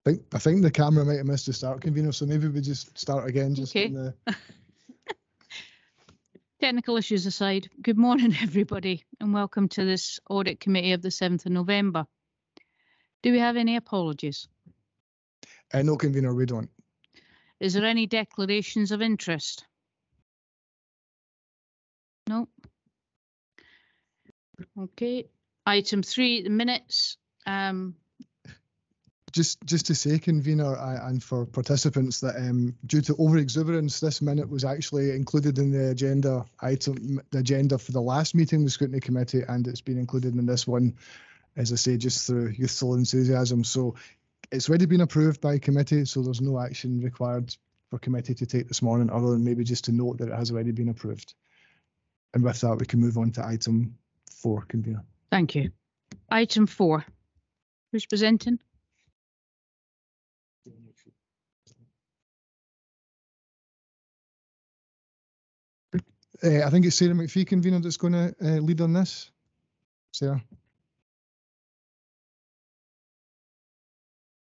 I think the camera might have missed the start, convener, so maybe we just start again. Just Okay. on the... Technical issues aside, good morning, everybody, and welcome to this Audit Committee of the 7th of November. Do we have any apologies? No, convener, we don't. Is there any declarations of interest? No. Okay. Item 3, the minutes. Just to say, convener, and for participants, that due to over-exuberance, this minute was actually included in the agenda item, the agenda for the last meeting, the Scrutiny Committee, and it's been included in this one, as I say, just through youthful enthusiasm. So it's already been approved by committee, so there's no action required for committee to take this morning, other than maybe just to note that it has already been approved. And with that, we can move on to item 4, convener. Thank you. Item 4. Who's presenting? I think it's Sarah McPhee, convener, that's going to lead on this. Sarah.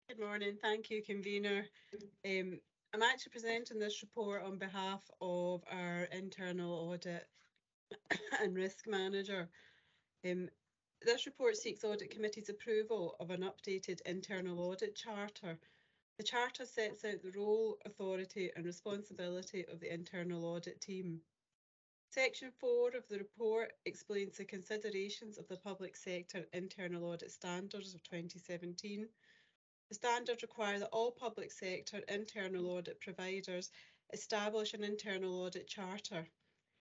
Good morning. Thank you, convener. I'm actually presenting this report on behalf of our internal audit and risk manager. This report seeks Audit Committee's approval of an updated internal audit charter. The charter sets out the role, authority and responsibility of the internal audit team. Section 4 of the report explains the considerations of the Public Sector Internal Audit Standards of 2017. The standards require that all public sector internal audit providers establish an internal audit charter.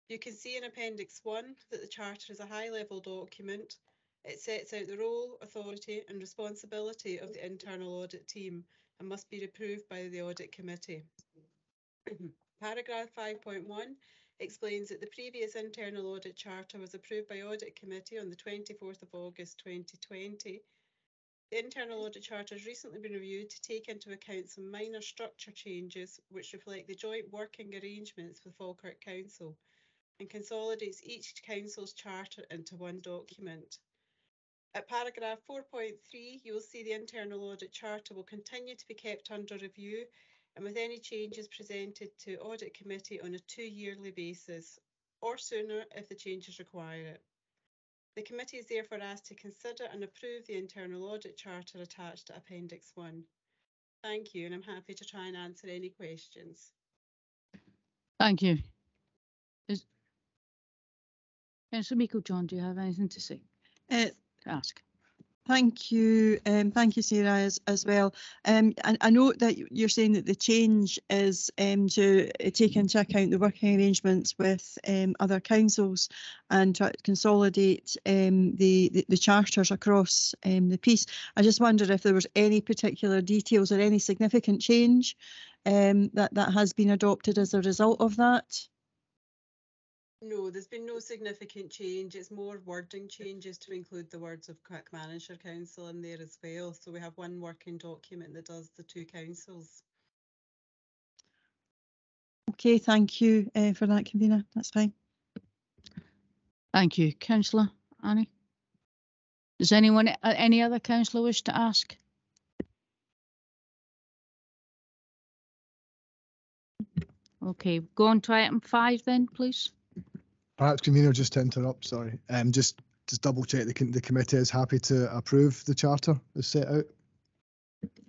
You can see in Appendix 1 that the charter is a high-level document. It sets out the role, authority and responsibility of the internal audit team and must be approved by the Audit Committee. Paragraph 5.1 explains that the previous internal audit charter was approved by Audit Committee on the 24th of August 2020. The internal audit charter has recently been reviewed to take into account some minor structure changes which reflect the joint working arrangements with Falkirk Council and consolidates each council's charter into one document. At paragraph 4.3, you will see the internal audit charter will continue to be kept under review and with any changes presented to Audit Committee on a 2-yearly basis, or sooner if the changes require it. The committee is therefore asked to consider and approve the internal audit charter attached to Appendix 1. Thank you, and I'm happy to try and answer any questions. Thank you. Councillor Meikle-John, do you have anything to say? To ask? Thank you, Sarah, as well. And I note that you're saying that the change is to take into account the working arrangements with other councils and to consolidate the charters across the piece. I just wondered if there was any particular details or any significant change that has been adopted as a result of that. No, there's been no significant change. It's more wording changes to include the words of Kirk Manager Council in there as well. So we have one working document that does the 2 councils. Okay, thank you for that, convener. That's fine. Thank you. Councillor Annie? Does anyone, any other councillor wish to ask? Okay, go on to item 5 then, please. Perhaps, convener, just to interrupt, sorry. Just double check the committee is happy to approve the charter as set out.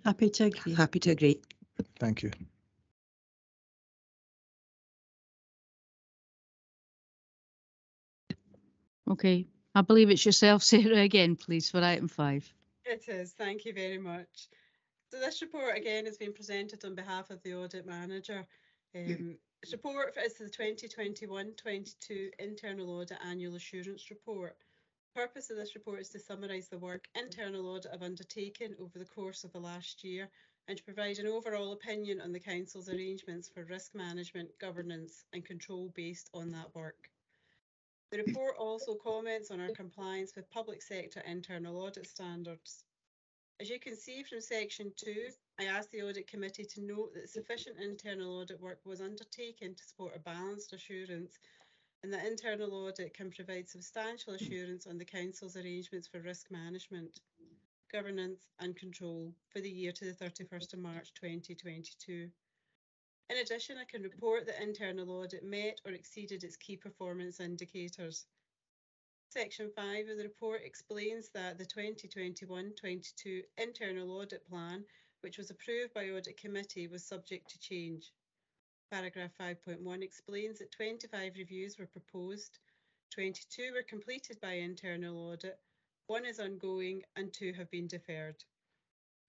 Happy to agree. Happy to agree. Thank you. Okay, I believe it's yourself, Sarah, again, please, for item 5. It is, thank you very much. So this report again has been presented on behalf of the Audit Manager. This report is the 2021-22 Internal Audit Annual Assurance Report. The purpose of this report is to summarise the work internal audit have undertaken over the course of the last year and to provide an overall opinion on the Council's arrangements for risk management, governance and control based on that work. The report also comments on our compliance with public sector internal audit standards. As you can see from section 2, I asked the Audit Committee to note that sufficient internal audit work was undertaken to support a balanced assurance and that internal audit can provide substantial assurance on the Council's arrangements for risk management. governance and control for the year to the 31st of March 2022. In addition, I can report that internal audit met or exceeded its key performance indicators. Section 5 of the report explains that the 2021-22 internal audit plan, which was approved by Audit Committee, was subject to change. Paragraph 5.1 explains that 25 reviews were proposed, 22 were completed by internal audit, 1 is ongoing and 2 have been deferred.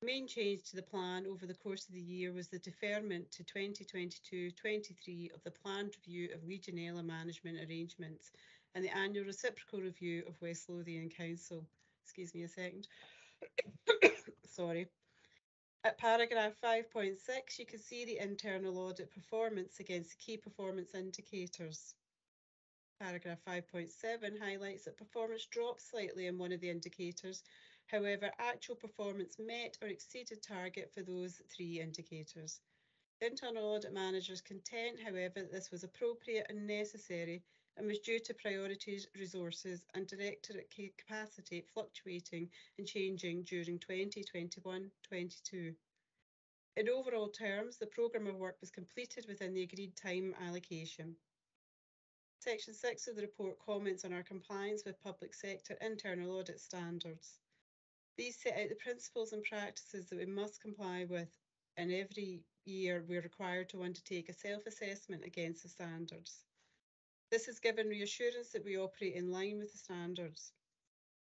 The main change to the plan over the course of the year was the deferment to 2022-23 of the planned review of Legionella management arrangements and the annual reciprocal review of West Lothian Council. Excuse me a second. Sorry. At paragraph 5.6, you can see the internal audit performance against the key performance indicators. Paragraph 5.7 highlights that performance dropped slightly in one of the indicators. However, actual performance met or exceeded target for those 3 indicators. The internal audit manager is content, however, that this was appropriate and necessary and was due to priorities, resources and directorate capacity fluctuating and changing during 2021-22. In overall terms, the programme of work was completed within the agreed time allocation. Section 6 of the report comments on our compliance with public sector internal audit standards. These set out the principles and practices that we must comply with, and every year we're required to undertake a self-assessment against the standards. This has given reassurance that we operate in line with the standards.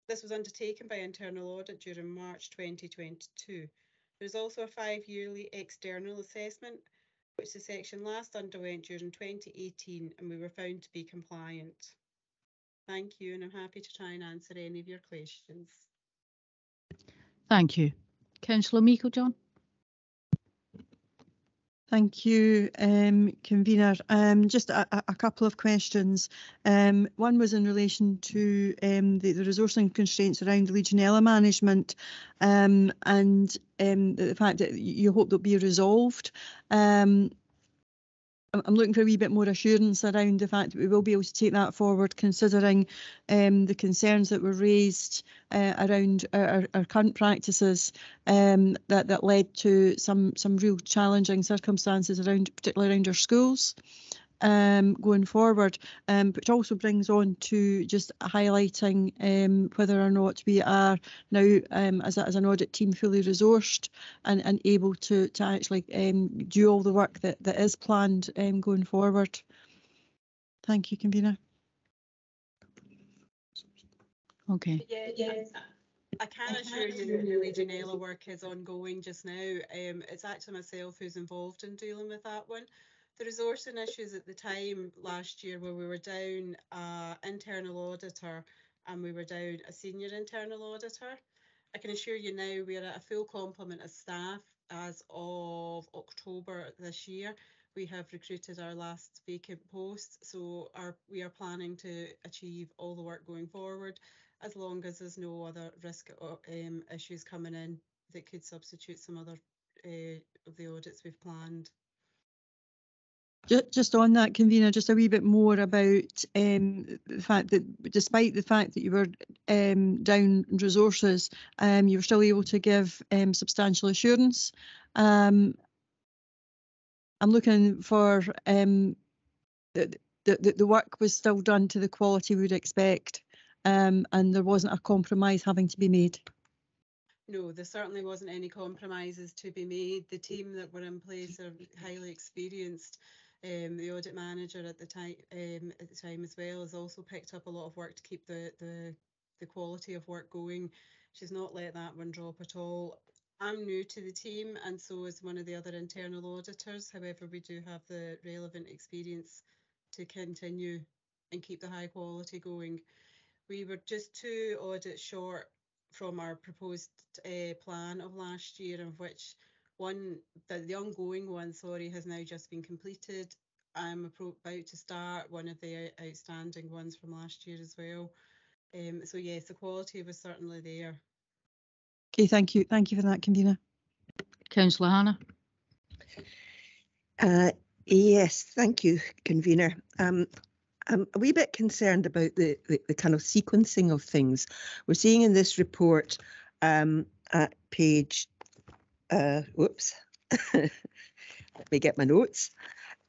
This was undertaken by internal audit during March 2022. There is also a 5-yearly external assessment, which the section last underwent during 2018, and we were found to be compliant. Thank you, and I'm happy to try and answer any of your questions. Thank you. Councillor Meikle-John. Thank you, Convener. Just a couple of questions. One was in relation to the resourcing constraints around Legionella management and the fact that you hope they'll be resolved. I'm looking for a wee bit more assurance around the fact that we will be able to take that forward, considering the concerns that were raised around our current practices that led to some real challenging circumstances particularly around our schools going forward, which also brings on to just highlighting whether or not we are now as an audit team fully resourced and able to actually do all the work that is planned going forward. Thank you, Convener. Okay. Yeah. I can assure you that the Legionella work is ongoing just now. It's actually myself who's involved in dealing with that one. The resourcing issues at the time last year, where we were down an internal auditor and we were down a senior internal auditor. I can assure you now we are at a full complement of staff as of October this year. We have recruited our last vacant post, so we are planning to achieve all the work going forward, as long as there's no other risk issues coming in that could substitute some other of the audits we've planned. Just on that, Convener, just a wee bit more about the fact that despite the fact that you were down resources, you were still able to give substantial assurance. I'm looking for the work was still done to the quality we would expect, and there wasn't a compromise having to be made. No, there certainly wasn't any compromises to be made. The team that were in place are highly experienced. The audit manager at the time as well has also picked up a lot of work to keep the quality of work going. She's not let that one drop at all. I'm new to the team, and so is one of the other internal auditors. However, we do have the relevant experience to continue and keep the high quality going. We were just 2 audits short from our proposed plan of last year, of which the ongoing one, has now just been completed. I'm about to start one of the outstanding ones from last year as well. So yes, the quality was certainly there. Okay, thank you. Thank you for that, Convener. Councillor Hannah. Yes, thank you, Convener. I'm a wee bit concerned about the kind of sequencing of things. We're seeing in this report at page, whoops, let me get my notes.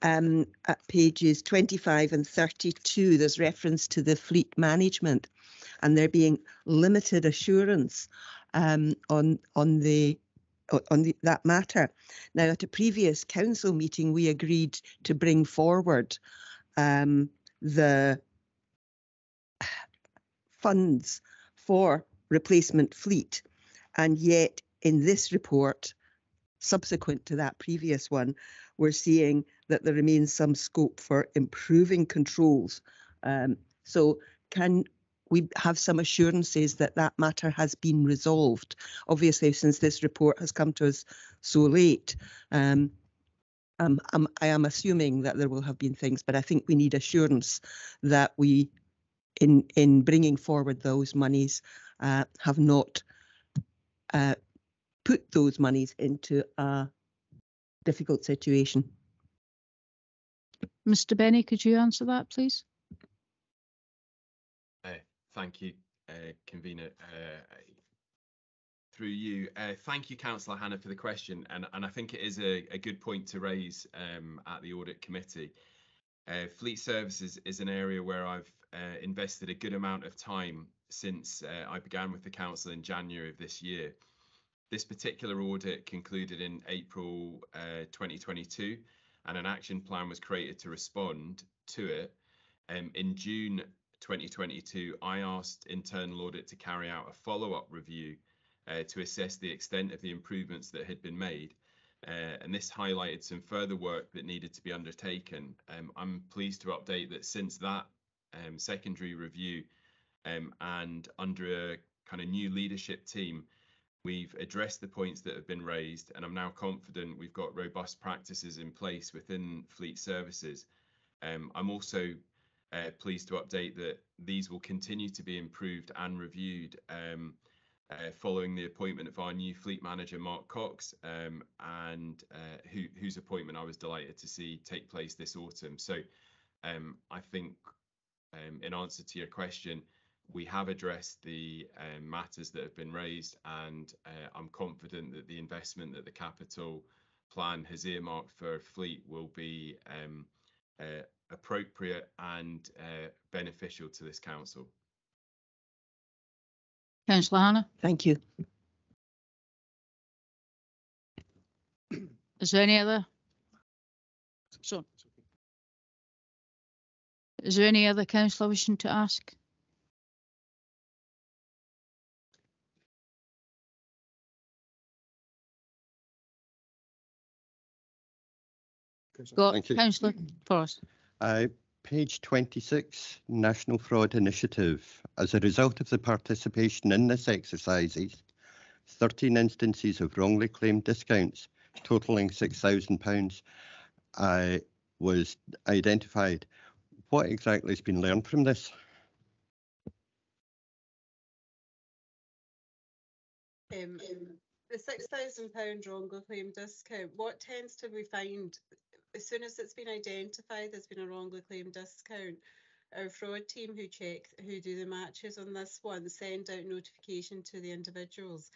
At pages 25 and 32, there's reference to the fleet management and there being limited assurance on that matter. Now, at a previous council meeting, we agreed to bring forward the funds for replacement fleet, and yet in this report, subsequent to that previous one, we're seeing that there remains some scope for improving controls. So can we have some assurances that that matter has been resolved? Obviously, since this report has come to us so late, I am assuming that there will have been things, but I think we need assurance that we, in bringing forward those monies, have not put those monies into a difficult situation. Mr. Benny, could you answer that, please? Thank you, Convener. Through you, thank you, Councillor Hannah, for the question, and I think it is a good point to raise at the Audit Committee. Fleet services is an area where I've invested a good amount of time since I began with the Council in January of this year. This particular audit concluded in April 2022, and an action plan was created to respond to it. In June 2022, I asked Internal Audit to carry out a follow-up review to assess the extent of the improvements that had been made. And this highlighted some further work that needed to be undertaken. I'm pleased to update that since that secondary review and under a kind of new leadership team, we've addressed the points that have been raised, and I'm now confident we've got robust practices in place within fleet services. I'm also pleased to update that these will continue to be improved and reviewed following the appointment of our new fleet manager, Mark Cox, and whose appointment I was delighted to see take place this autumn. So I think in answer to your question, we have addressed the matters that have been raised, and I'm confident that the investment that the capital plan has earmarked for fleet will be appropriate and beneficial to this council. Councillor Hannah? Thank you. Is there any other? So, is there any other councillor wishing to ask? Got Thank you. Councillor Forrest. Page 26, National Fraud Initiative. As a result of the participation in this exercises, 13 instances of wrongly claimed discounts totalling £6,000 was identified. What exactly has been learned from this? The £6,000 wrongly claimed discount, what tends to we find, as soon as it's been identified there's been a wrongly claimed discount, our fraud team who do the matches on this one send out notification to the individuals.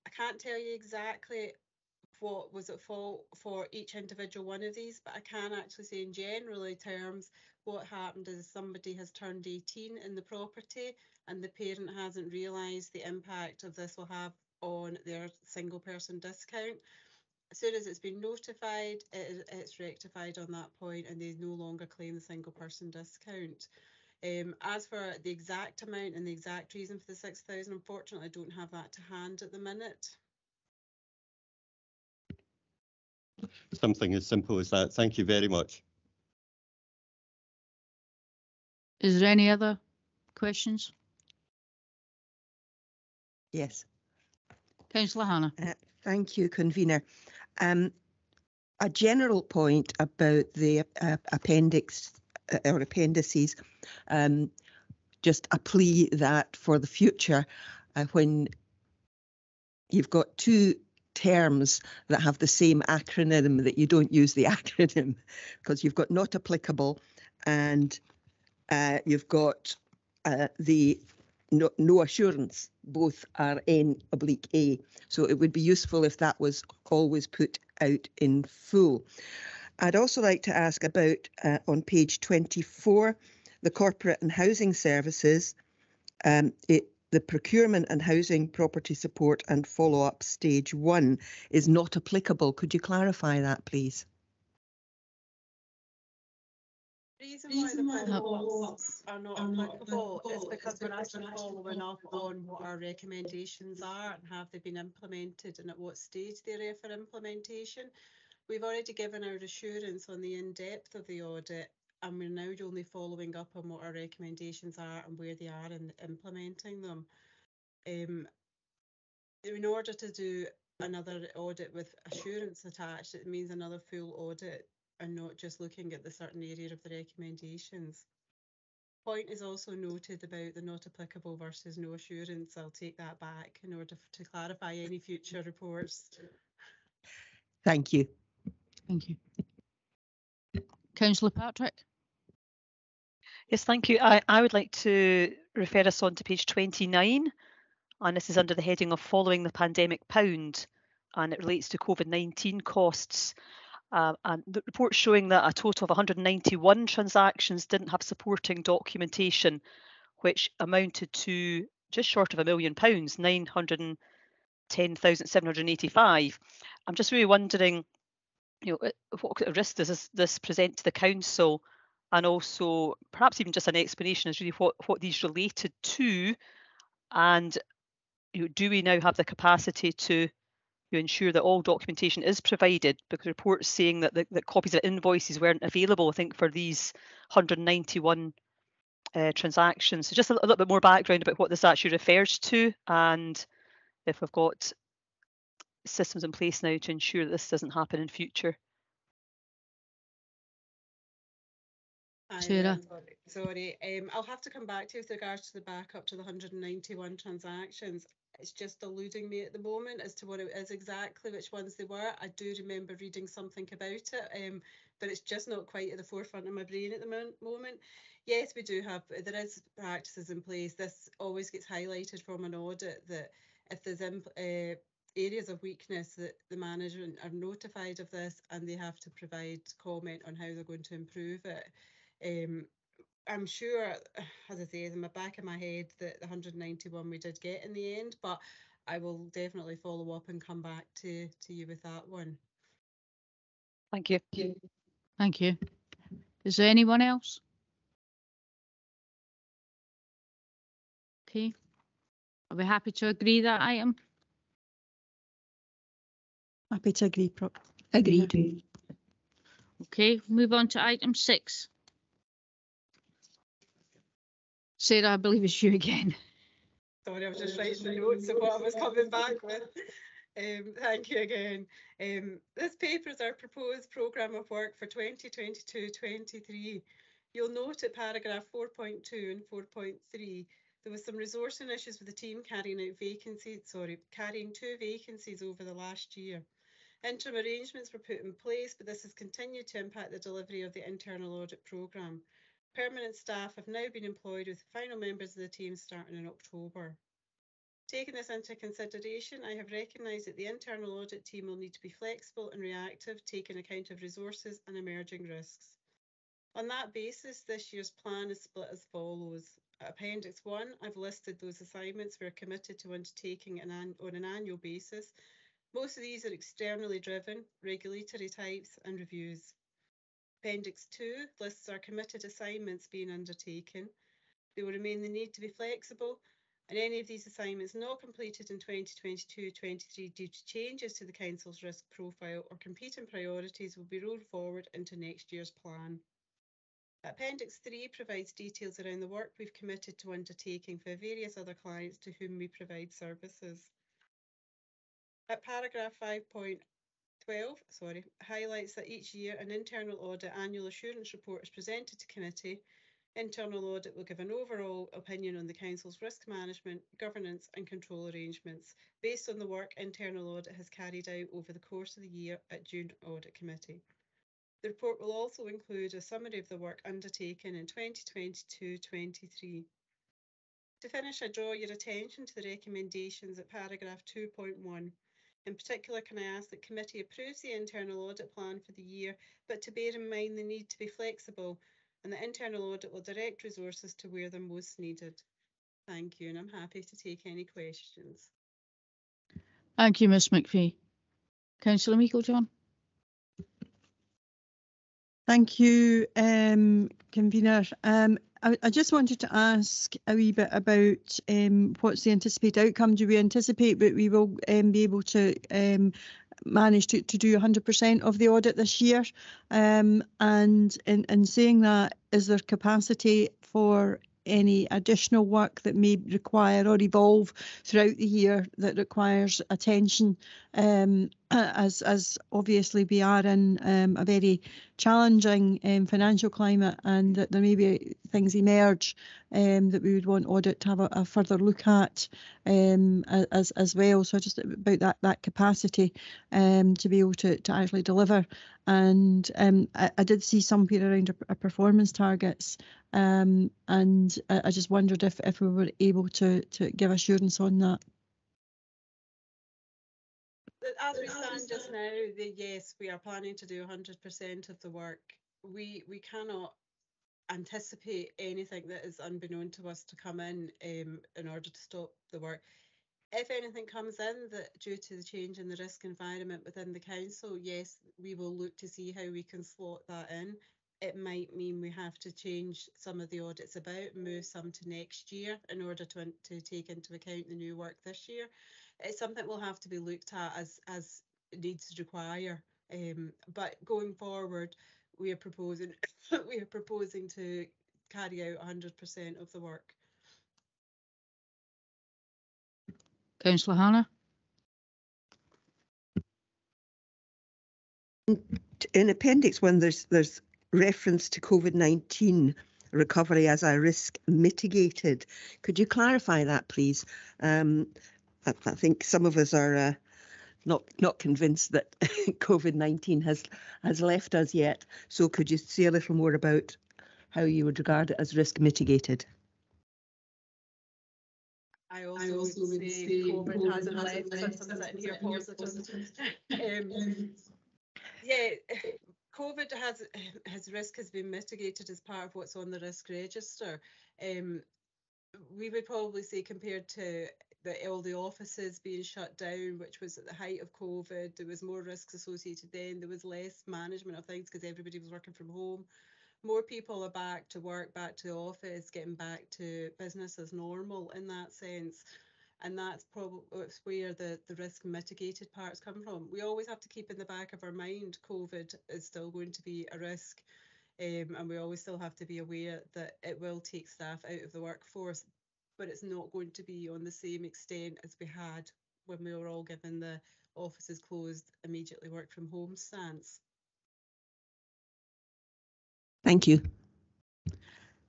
I can't tell you exactly what was at fault for each individual one of these, but I can actually say in general terms what happened is somebody has turned 18 in the property and the parent hasn't realised the impact of this will have on their single person discount. As soon as it's been notified, it's rectified on that point and they no longer claim the single person discount. As for the exact amount and the exact reason for the 6,000, unfortunately I don't have that to hand at the minute. Something as simple as that. Thank you very much. Is there any other questions? Yes. Councillor Hannah. Thank you, Convener. A general point about the appendix or appendices, just a plea that for the future, when you've got two terms that have the same acronym, that you don't use the acronym, because you've got not applicable and you've got the no assurance. Both are N/A. So it would be useful if that was always put out in full. I'd also like to ask about, on page 24, the corporate and housing services, the procurement and housing property support and follow-up stage 1 is not applicable. Could you clarify that, please? The reason why the follow-ups are not applicable is because we're actually following up on what our recommendations are and have they been implemented and at what stage they're for implementation. We've already given our assurance on the in-depth of the audit, and we're now only following up on what our recommendations are and where they are in implementing them. In order to do another audit with assurance attached, it means another full audit and not just looking at the certain area of the recommendations. Point is also noted about the not applicable versus no assurance. I'll take that back in order to clarify any future reports. Thank you. Thank you. Councillor Patrick. Yes, thank you. I would like to refer us on to page 29, and this is under the heading of Following the Pandemic Pound, and it relates to COVID-19 costs. And the report showing that a total of 191 transactions didn't have supporting documentation, which amounted to just short of £1 million, 910,785. I'm just really wondering, what risk does this present to the council, and also perhaps even just an explanation as really what these related to, and do we now have the capacity to ensure that all documentation is provided, because reports saying that that copies of invoices weren't available, I think, for these 191 transactions. So just a little bit more background about what this actually refers to, and if we've got systems in place now to ensure that this doesn't happen in future. Sarah. Sorry. I'll have to come back to you with regards to the backup to the 191 transactions. It's just eluding me at the moment as to what it is exactly, which ones they were. I do remember reading something about it, but it's just not quite at the forefront of my brain at the moment. Yes, we do have, there is practices in place. This always gets highlighted from an audit, that if there's areas of weakness, that the management are notified of this and they have to provide comment on how they're going to improve it. I'm sure, as I say, in the back of my head, that the 191 we did get in the end, but I will definitely follow up and come back to you with that one. Thank you. Thank you. Is there anyone else? Okay. Are we happy to agree that item? Happy to agree. Agreed. Okay, move on to item 6. Sarah, I believe it's you again. Sorry, I was just writing the notes of what I was coming back with. Thank you again. This paper is our proposed programme of work for 2022-23. You'll note at paragraph 4.2 and 4.3, there was some resourcing issues with the team carrying 2 vacancies over the last year. Interim arrangements were put in place, but this has continued to impact the delivery of the internal audit programme. Permanent staff have now been employed, with the final members of the team starting in October. Taking this into consideration, I have recognised that the internal audit team will need to be flexible and reactive, taking account of resources and emerging risks. On that basis, this year's plan is split as follows. At Appendix 1, I've listed those assignments we are committed to undertaking on an annual basis. Most of these are externally driven, regulatory types and reviews. Appendix 2 lists our committed assignments being undertaken. There will remain the need to be flexible, and any of these assignments not completed in 2022-23 due to changes to the Council's risk profile or competing priorities will be rolled forward into next year's plan. Appendix 3 provides details around the work we've committed to undertaking for various other clients to whom we provide services. At paragraph 5.12, highlights that each year an internal audit annual assurance report is presented to committee. Internal audit will give an overall opinion on the Council's risk management, governance and control arrangements based on the work internal audit has carried out over the course of the year at June Audit Committee. The report will also include a summary of the work undertaken in 2022-23. To finish, I draw your attention to the recommendations at paragraph 2.1. In particular, can I ask that committee approves the internal audit plan for the year, but to bear in mind the need to be flexible, and the internal audit will direct resources to where they're most needed. Thank you, and I'm happy to take any questions. Thank you, Ms McPhee. Councillor Meikle-John. Thank you, convener. I just wanted to ask a wee bit about what's the anticipated outcome. Do we anticipate that we will be able to manage to do 100% of the audit this year? And in saying that, is there capacity for any additional work that may require or evolve throughout the year that requires attention, as obviously we are in a very challenging financial climate, and that there may be things emerge that we would want audit to have a further look at as well. So just about that capacity to be able to actually deliver. And I did see something around our performance targets, and I just wondered if we were able to give assurance on that. As we stand just now, yes, we are planning to do 100% of the work. We cannot anticipate anything that is unbeknown to us to come in order to stop the work. If anything comes in that due to the change in the risk environment within the council, yes, we will look to see how we can slot that in. It might mean we have to change some of the audits about, move some to next year in order to take into account the new work this year. It's something will have to be looked at as needs require. But going forward, we are proposing to carry out 100% of the work. Councillor Hannah. In Appendix 1, there's reference to COVID-19 recovery as a risk mitigated. Could you clarify that, please? I think some of us are not convinced that COVID-19 has left us yet. So could you say a little more about how you would regard it as risk mitigated? I also would say COVID hasn't left us. I'm sitting here positive. Yeah, COVID has risk has been mitigated as part of what's on the risk register. We would probably say compared to all the offices being shut down, which was at the height of COVID, there was more risks associated then. There was less management of things because everybody was working from home. More people are back to work, back to the office, getting back to business as normal in that sense. And that's probably where the risk mitigated parts come from. We always have to keep in the back of our mind COVID is still going to be a risk, and we always still have to be aware that it will take staff out of the workforce, but it's not going to be on the same extent as we had when we were all given the offices closed, immediately work from home stance. Thank you.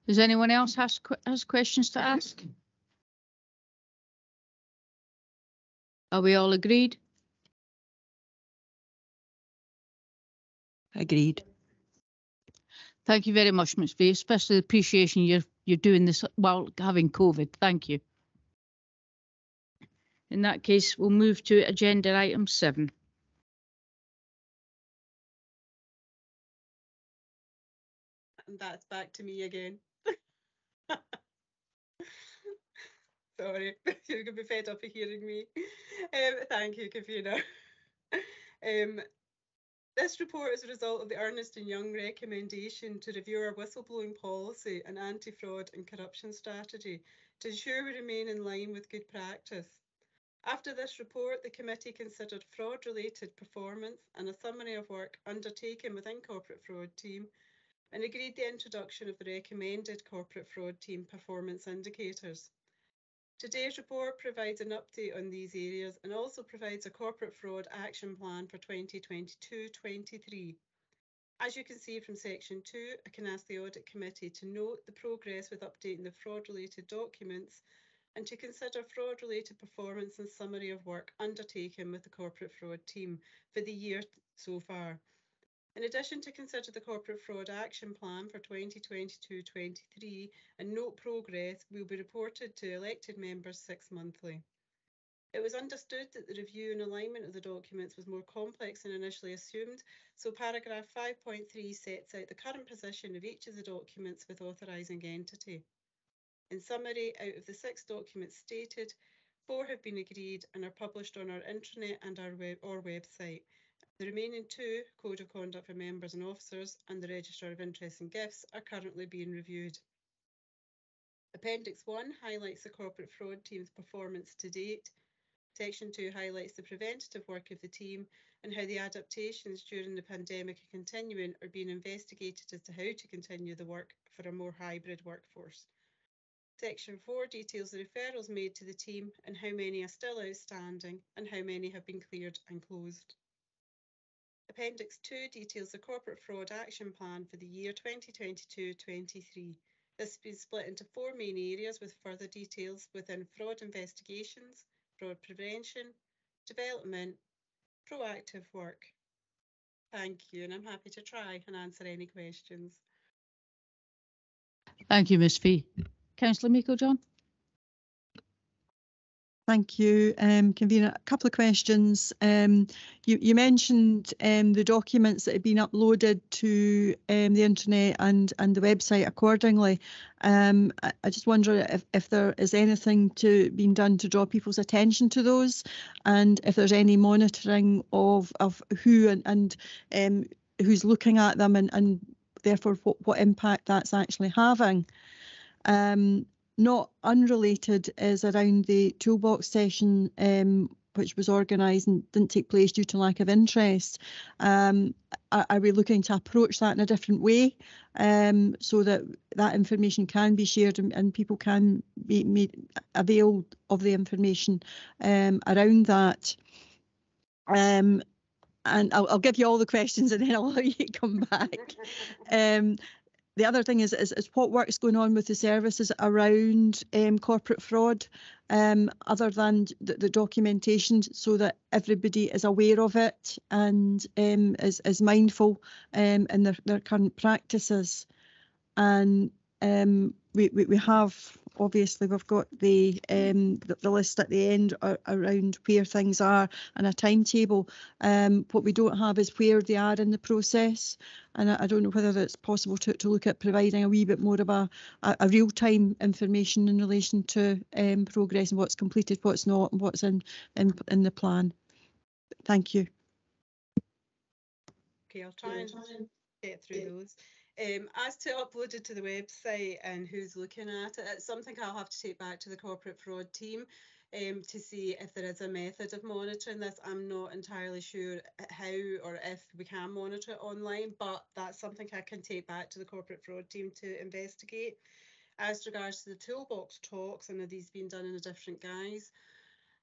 Does anyone else has questions to ask? Are we all agreed? Agreed. Thank you very much, Ms. V, especially the appreciation you're doing this while having COVID. Thank you. In that case, we'll move to agenda item 7. And that's back to me again. Sorry, you're going to be fed up of hearing me. Thank you, Kavina. This report is a result of the Ernst & Young recommendation to review our whistleblowing policy and anti-fraud and corruption strategy to ensure we remain in line with good practice. After this report, the committee considered fraud-related performance and a summary of work undertaken within Corporate Fraud Team and agreed the introduction of the recommended Corporate Fraud Team performance indicators. Today's report provides an update on these areas and also provides a corporate fraud action plan for 2022-23. As you can see from section 2, I can ask the Audit Committee to note the progress with updating the fraud-related documents and to consider fraud-related performance and summary of work undertaken with the Corporate Fraud Team for the year so far. In addition, to consider the Corporate Fraud Action Plan for 2022-23 and note progress will be reported to elected members 6 monthly. It was understood that the review and alignment of the documents was more complex than initially assumed, so paragraph 5.3 sets out the current position of each of the documents with authorising entity. In summary, out of the 6 documents stated, 4 have been agreed and are published on our intranet and our website. The remaining 2, Code of Conduct for Members and Officers and the Register of Interests and Gifts, are currently being reviewed. Appendix 1 highlights the corporate fraud team's performance to date. Section 2 highlights the preventative work of the team and how the adaptations during the pandemic are continuing or being investigated as to how to continue the work for a more hybrid workforce. Section 4 details the referrals made to the team and how many are still outstanding and how many have been cleared and closed. Appendix 2 details the Corporate Fraud Action Plan for the year 2022-23. This has been split into 4 main areas with further details within fraud investigations, fraud prevention, development, proactive work. Thank you, and I'm happy to try and answer any questions. Thank you, Ms Fee. Councillor Meikle-John. Thank you, Convener. A couple of questions. You mentioned the documents that have been uploaded to the internet and the website accordingly. I just wonder if there is anything being done to draw people's attention to those, and if there's any monitoring of who and who's looking at them, and therefore what impact that's actually having. Not unrelated is around the toolbox session, which was organised and didn't take place due to lack of interest. Are we looking to approach that in a different way, so that information can be shared and people can be made avail of the information around that? And I'll give you all the questions and then I'll let you come back. The other thing is what work's going on with the services around corporate fraud, other than the documentation, so that everybody is aware of it and is mindful in their current practices. And we have, obviously, we've got the list at the end around where things are and a timetable. What we don't have is where they are in the process. And I don't know whether it's possible to look at providing a wee bit more of a real-time information in relation to progress and what's completed, what's not, and what's in the plan. Thank you. Okay, I'll try and get through those. As to uploaded to the website and who's looking at it, it's something I'll have to take back to the corporate fraud team to see if there is a method of monitoring this. I'm not entirely sure how or if we can monitor it online, but that's something I can take back to the corporate fraud team to investigate. As regards to the toolbox talks, and are these being done in a different guise?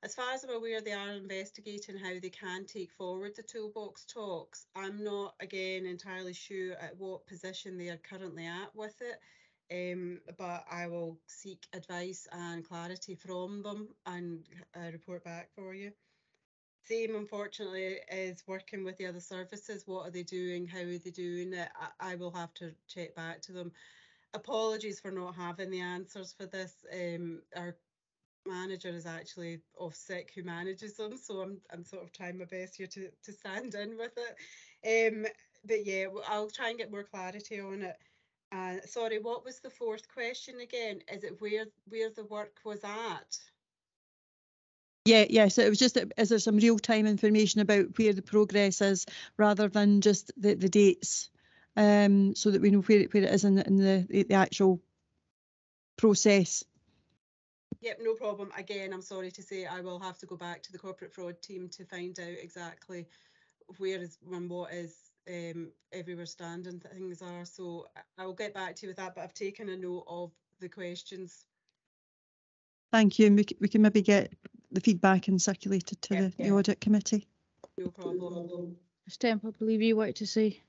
As far as I'm aware, they are investigating how they can take forward the toolbox talks. I'm not, again, entirely sure at what position they are currently at with it, but I will seek advice and clarity from them and report back for you. Same, unfortunately, is working with the other services. What are they doing? How are they doing it? I will have to check back to them. Apologies for not having the answers for this. Our manager is actually off sick who manages them, so I'm sort of trying my best here to stand in with it. But yeah, I'll try and get more clarity on it. Sorry, what was the fourth question again? Is it where the work was at? Yeah, so it was just, is there some real-time information about where the progress is rather than just the dates, so that we know where it is in the actual process? Yep, no problem. Again, I'm sorry to say I will have to go back to the corporate fraud team to find out exactly where is and what is everywhere standing things are. So I will get back to you with that, but I've taken a note of the questions. Thank you, and we can maybe get the feedback and circulate it to the audit committee. No problem. Ms Temp, I believe you wanted to say.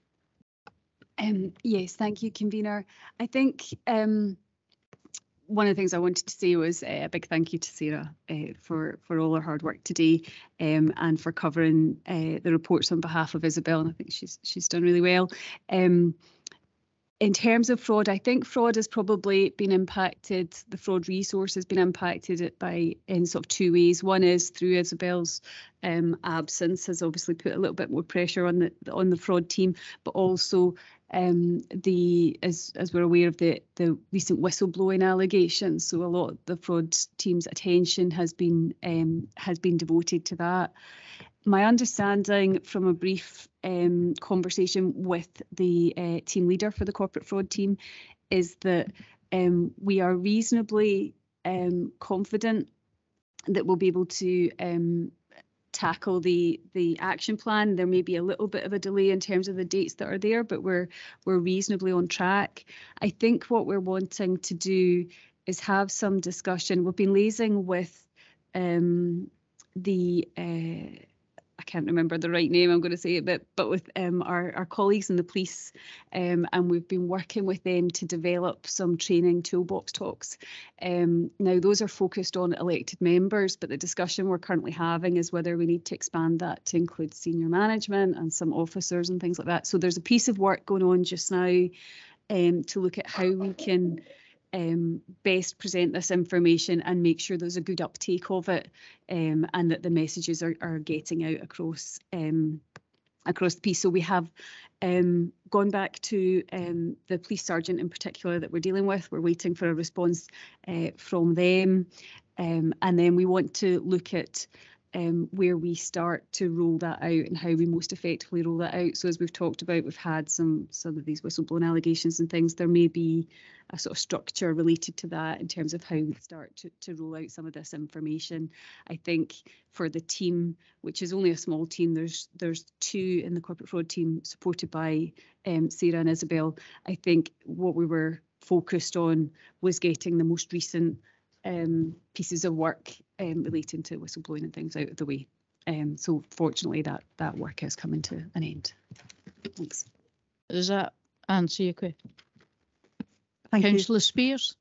Yes, thank you, Convener. I think one of the things I wanted to say was a big thank you to Sarah for all her hard work today, and for covering the reports on behalf of Isabel. And I think she's done really well. In terms of fraud, I think fraud has probably been impacted. The fraud resource has been impacted in sort of two ways. One is through Isabel's absence has obviously put a little bit more pressure on the fraud team, but also as we're aware of the recent whistleblowing allegations. So a lot of the fraud team's attention has been devoted to that. My understanding from a brief conversation with the team leader for the corporate fraud team is that we are reasonably confident that we'll be able to tackle the action plan. There may be a little bit of a delay in terms of the dates that are there, but we're reasonably on track. I think what we're wanting to do is have some discussion. We've been liaising with I can't remember the right name, I'm going to say it, but with our colleagues in the police, and we've been working with them to develop some training toolbox talks. Now, those are focused on elected members, but the discussion we're currently having is whether we need to expand that to include senior management and some officers and things like that. So there's a piece of work going on just now to look at how we can best present this information and make sure there's a good uptake of it, and that the messages are getting out across the piece. So we have gone back to the police sergeant in particular that we're dealing with. We're waiting for a response from them, and then we want to look at where we start to roll that out and how we most effectively roll that out. So as we've talked about, we've had some of these whistleblowing allegations and things. There may be a sort of structure related to that in terms of how we start to roll out some of this information. I think for the team, which is only a small team, there's two in the corporate fraud team supported by Sarah and Isabel. I think what we were focused on was getting the most recent pieces of work relating to whistleblowing and things out of the way. So fortunately that work has come to an end. Thanks. Does that answer your question? Thank you. Councillor Spears?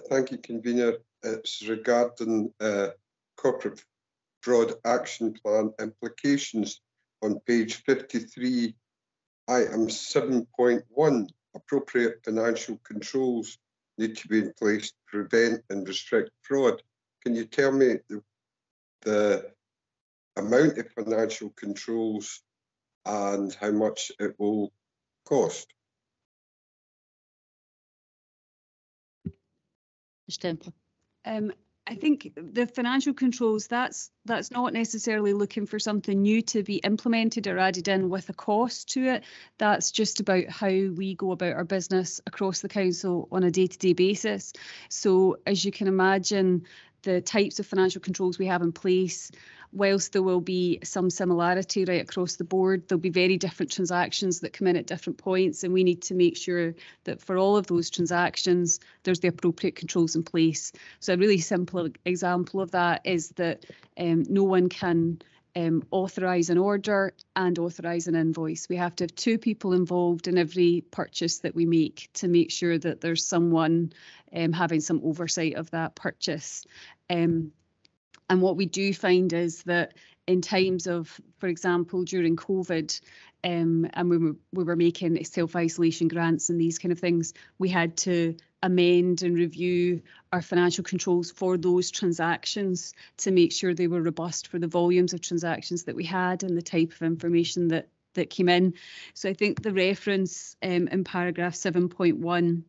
Thank you, Convener. It's regarding corporate fraud action plan implications on page 53, item 7.1. Appropriate financial controls need to be in place to prevent and restrict fraud. Can you tell me the amount of financial controls and how much it will cost? Ms. Templer. I think the financial controls, that's not necessarily looking for something new to be implemented or added in with a cost to it. That's just about how we go about our business across the council on a day-to-day basis. So as you can imagine, the types of financial controls we have in place, whilst there will be some similarity right across the board, there'll be very different transactions that come in at different points, and we need to make sure that for all of those transactions, there's the appropriate controls in place. So a really simple example of that is that no one can authorise an order and authorise an invoice. We have to have two people involved in every purchase that we make to make sure that there's someone having some oversight of that purchase. And what we do find is that in times of, for example, during COVID, and we were making self-isolation grants and these kind of things, we had to amend and review our financial controls for those transactions to make sure they were robust for the volumes of transactions that we had and the type of information that came in. So I think the reference in paragraph 7.1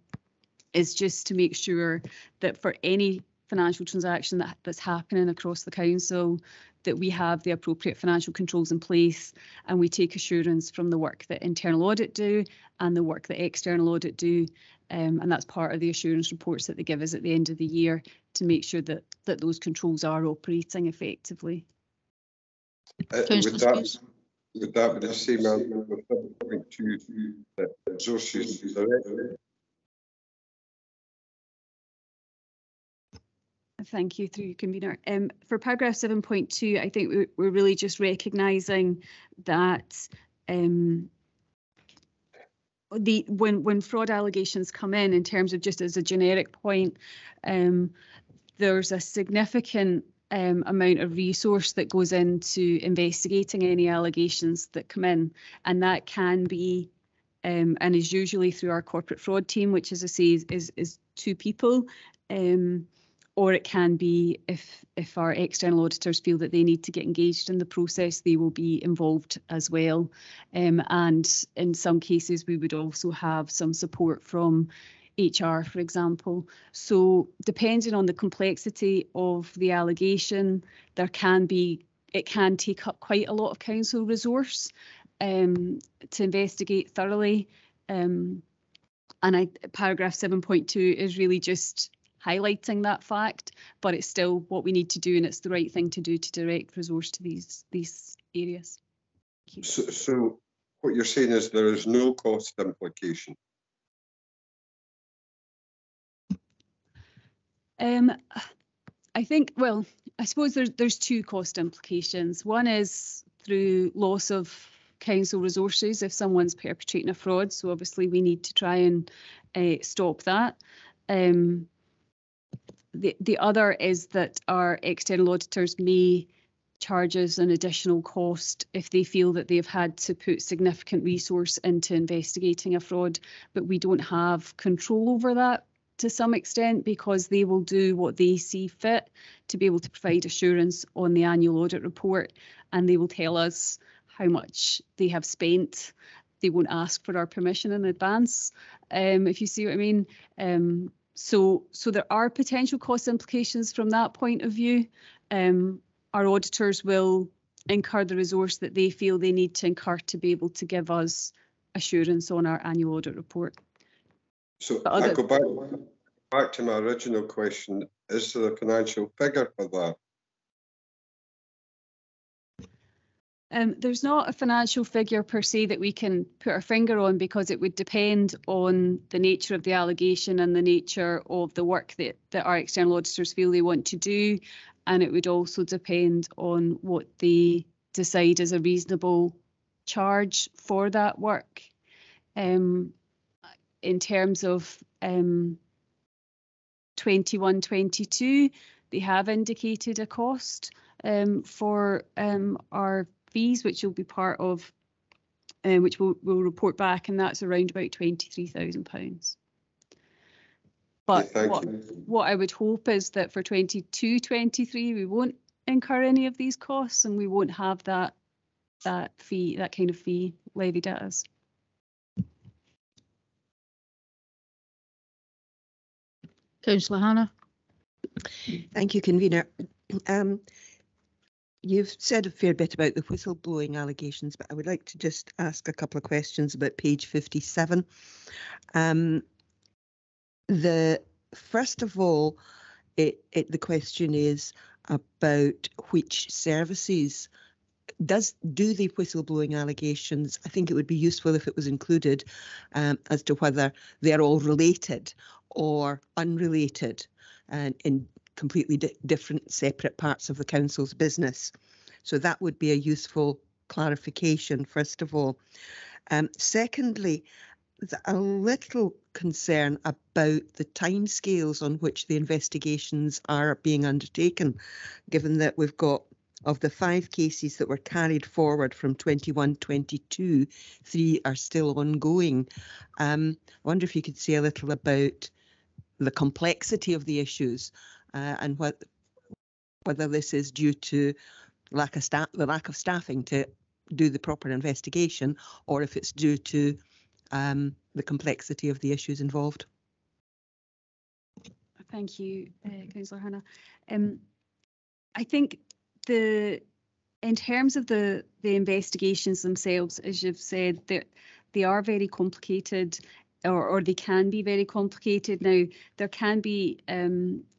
is just to make sure that for any financial transaction that's happening across the council, that we have the appropriate financial controls in place, and we take assurance from the work that internal audit do and the work that external audit do, and that's part of the assurance reports that they give us at the end of the year to make sure that those controls are operating effectively. Would that be the same answer for 7.2 resources directly? Thank you, through you, Convener. For paragraph 7.2, I think we're really just recognising that when fraud allegations come in terms of just as a generic point, there's a significant amount of resource that goes into investigating any allegations that come in, and that can be and is usually through our corporate fraud team, which, as I say, is 2 people. Or it can be if our external auditors feel that they need to get engaged in the process, they will be involved as well. And in some cases, we would also have some support from HR, for example. So depending on the complexity of the allegation, it can take up quite a lot of council resource to investigate thoroughly. And paragraph 7.2 is really just highlighting that fact, but it's still what we need to do, and it's the right thing to do to direct resource to these areas. So what you're saying is there is no cost implication? I think, well, I suppose there's 2 cost implications. One is through loss of council resources if someone's perpetrating a fraud, so obviously we need to try and stop that. The other is that our external auditors may charge us an additional cost if they feel that they've had to put significant resource into investigating a fraud, but we don't have control over that to some extent, because they will do what they see fit to be able to provide assurance on the annual audit report, and they will tell us how much they have spent. They won't ask for our permission in advance, if you see what I mean. So there are potential cost implications from that point of view. Our auditors will incur the resource that they feel they need to incur to be able to give us assurance on our annual audit report. So I go back to my original question. Is there a financial figure for that? There's not a financial figure per se that we can put our finger on, because it would depend on the nature of the allegation and the nature of the work that our external auditors feel they want to do. And it would also depend on what they decide is a reasonable charge for that work. In terms of 21-22, they have indicated a cost for our fees, which will be part of, which we'll report back, and that's around about £23,000. But what I would hope is that for 22-23, we won't incur any of these costs, and we won't have that fee, that kind of fee levied at us. Councillor Hannah. Thank you, Convener. You've said a fair bit about the whistleblowing allegations, but I would like to just ask a couple of questions about page 57. First of all, the question is about which services do the whistleblowing allegations. I think it would be useful if it was included as to whether they're all related or unrelated and in completely different separate parts of the council's business. So that would be a useful clarification, first of all. Secondly, there's a little concern about the timescales on which the investigations are being undertaken, given that we've got, of the 5 cases that were carried forward from 21-22, 3 are still ongoing. I wonder if you could say a little about the complexity of the issues and whether this is due to the lack of staffing to do the proper investigation, or if it's due to the complexity of the issues involved. Thank you, Councillor Hannah. I think in terms of the investigations themselves, as you've said, they are very complicated, or they can be very complicated. Now, there can be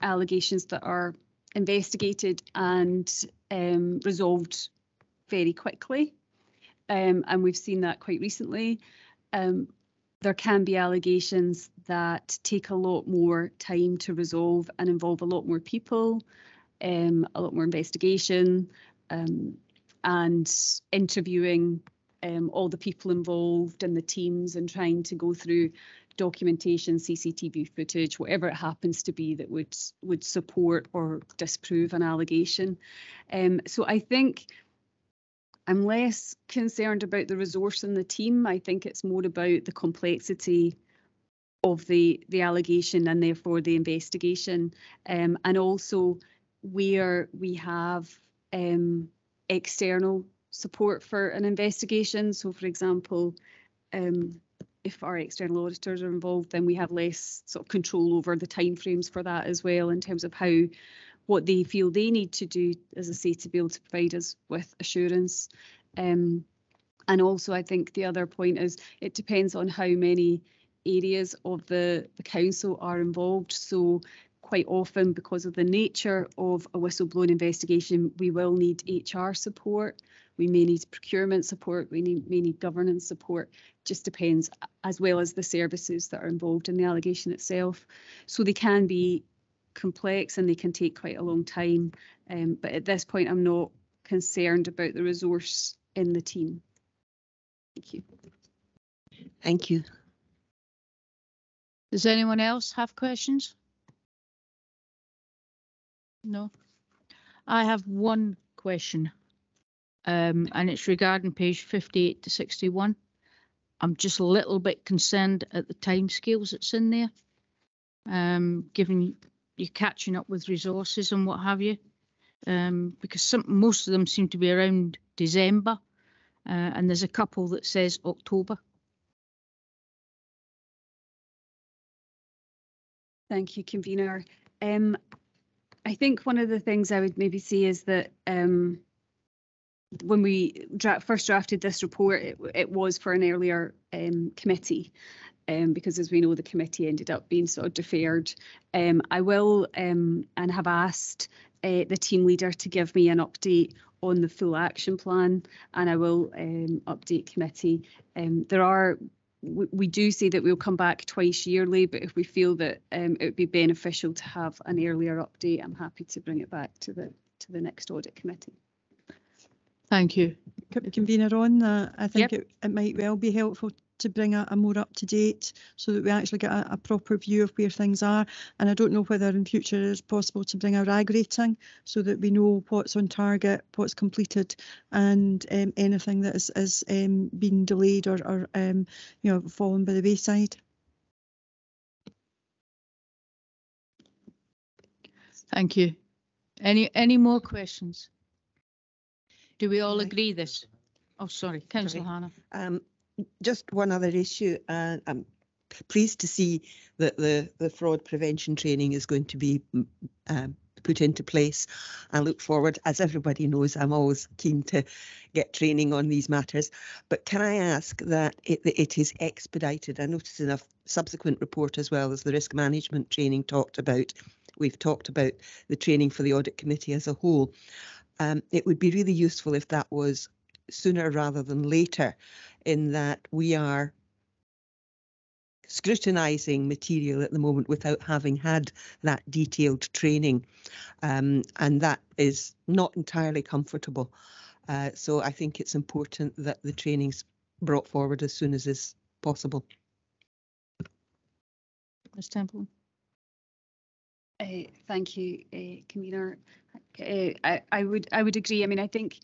allegations that are investigated and resolved very quickly, and we've seen that quite recently. There can be allegations that take a lot more time to resolve and involve a lot more people, a lot more investigation, and interviewing all the people involved and the teams, and trying to go through documentation, CCTV footage, whatever it happens to be that would support or disprove an allegation. So I think I'm less concerned about the resource in the team. I think it's more about the complexity of the allegation and therefore the investigation, and also where we have external support for an investigation. So, for example, if our external auditors are involved, then we have less sort of control over the timeframes for that as well, in terms of what they feel they need to do, as I say, to be able to provide us with assurance. And also, I think the other point is it depends on how many areas of the council are involved. So quite often, because of the nature of a whistleblowing investigation, we will need HR support. We may need procurement support. We may need governance support. Just depends, as well as the services that are involved in the allegation itself. So they can be complex and they can take quite a long time. But at this point, I'm not concerned about the resource in the team. Thank you. Thank you. Does anyone else have questions? No. I have one question, and it's regarding page 58 to 61. I'm just a little bit concerned at the timescales that's in there, given you're catching up with resources and what have you, because most of them seem to be around December, and there's a couple that says October. Thank you, convener. I think one of the things I would maybe say is that when we first drafted this report, it was for an earlier committee, because as we know, the committee ended up being sort of deferred. I will and have asked the team leader to give me an update on the full action plan, and I will update committee. We do say that we'll come back twice yearly, but if we feel that it would be beneficial to have an earlier update, I'm happy to bring it back to the next audit committee. Thank you. Convener, on that, I think Yep. it might well be helpful to bring a more up-to-date, so that we actually get a proper view of where things are. And I don't know whether in future it's possible to bring a RAG rating, so that we know what's on target, what's completed, and anything that is been delayed or fallen by the wayside. Thank you. Any more questions? Do we all Right. agree this? Oh, sorry, Councillor Hannah. Just one other issue, and I'm pleased to see that the fraud prevention training is going to be put into place. I look forward, as everybody knows, I'm always keen to get training on these matters. But can I ask that it is expedited? I noticed in a subsequent report, as well as the risk management training talked about, we've talked about the training for the audit committee as a whole. It would be really useful if that was sooner rather than later, in that we are scrutinising material at the moment without having had that detailed training, and that is not entirely comfortable. So I think it's important that the training's brought forward as soon as is possible. Ms. Temple. Thank you, convener. I would agree. I mean, I think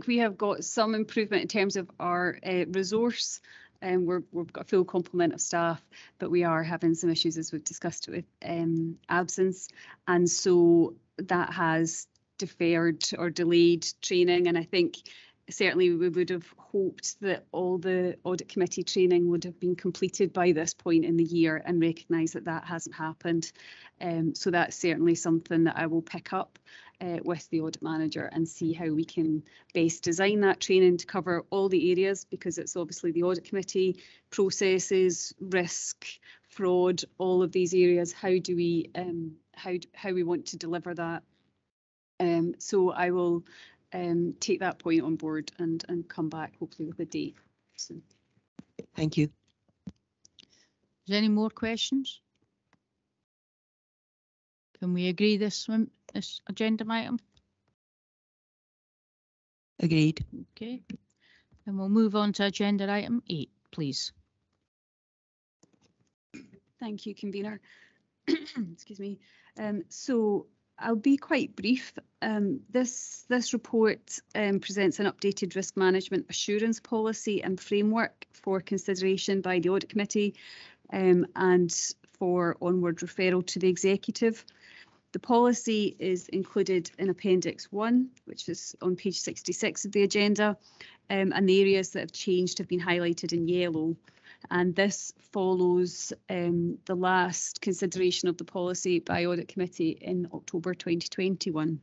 we have got some improvement in terms of our resource, and we've got a full complement of staff, but we are having some issues, as we've discussed, with absence, and so that has deferred or delayed training. And I think certainly we would have hoped that all the audit committee training would have been completed by this point in the year, and recognise that that hasn't happened. So that's certainly something that I will pick up with the audit manager and see how we can best design that training to cover all the areas, because it's obviously the audit committee, processes, risk, fraud, all of these areas. How do we how we want to deliver that? So I will take that point on board and come back hopefully with a date soon. Thank you. Is there any more questions? Can we agree this agenda item? Agreed. Okay. And we'll move on to agenda item 8, please. Thank you, convener. Excuse me. So I'll be quite brief. This report presents an updated risk management assurance policy and framework for consideration by the Audit Committee and for onward referral to the Executive. The policy is included in Appendix 1, which is on page 66 of the agenda, and the areas that have changed have been highlighted in yellow. And this follows the last consideration of the policy by Audit Committee in October 2021.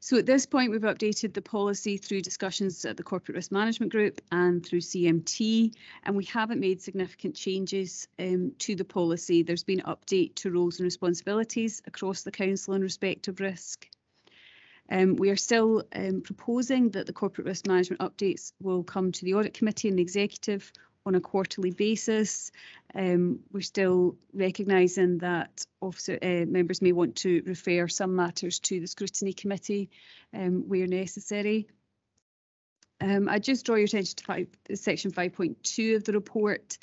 So at this point, we've updated the policy through discussions at the Corporate Risk Management Group and through CMT, and we haven't made significant changes to the policy. There's been an update to roles and responsibilities across the Council in respect of risk. We are still proposing that the Corporate Risk Management updates will come to the Audit Committee and the Executive on a quarterly basis. We're still recognising that members may want to refer some matters to the Scrutiny Committee where necessary. I just draw your attention to section 5.2 of the report,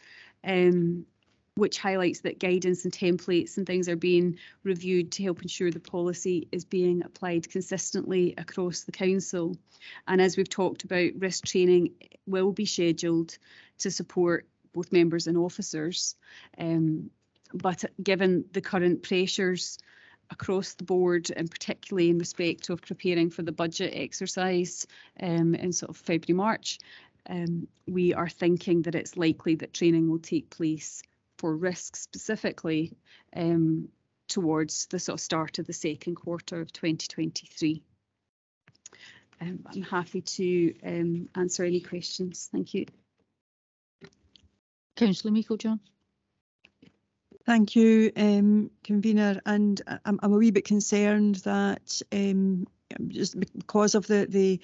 which highlights that guidance and templates and things are being reviewed to help ensure the policy is being applied consistently across the Council. And as we've talked about, risk training will be scheduled to support both members and officers. But given the current pressures across the board, and particularly in respect of preparing for the budget exercise in sort of February, March, we are thinking that it's likely that training will take place for risk specifically towards the sort of start of the second quarter of 2023. I'm happy to answer any questions. Thank you. Councillor Meikle-John. Thank you, convener. And I'm a wee bit concerned that just because of the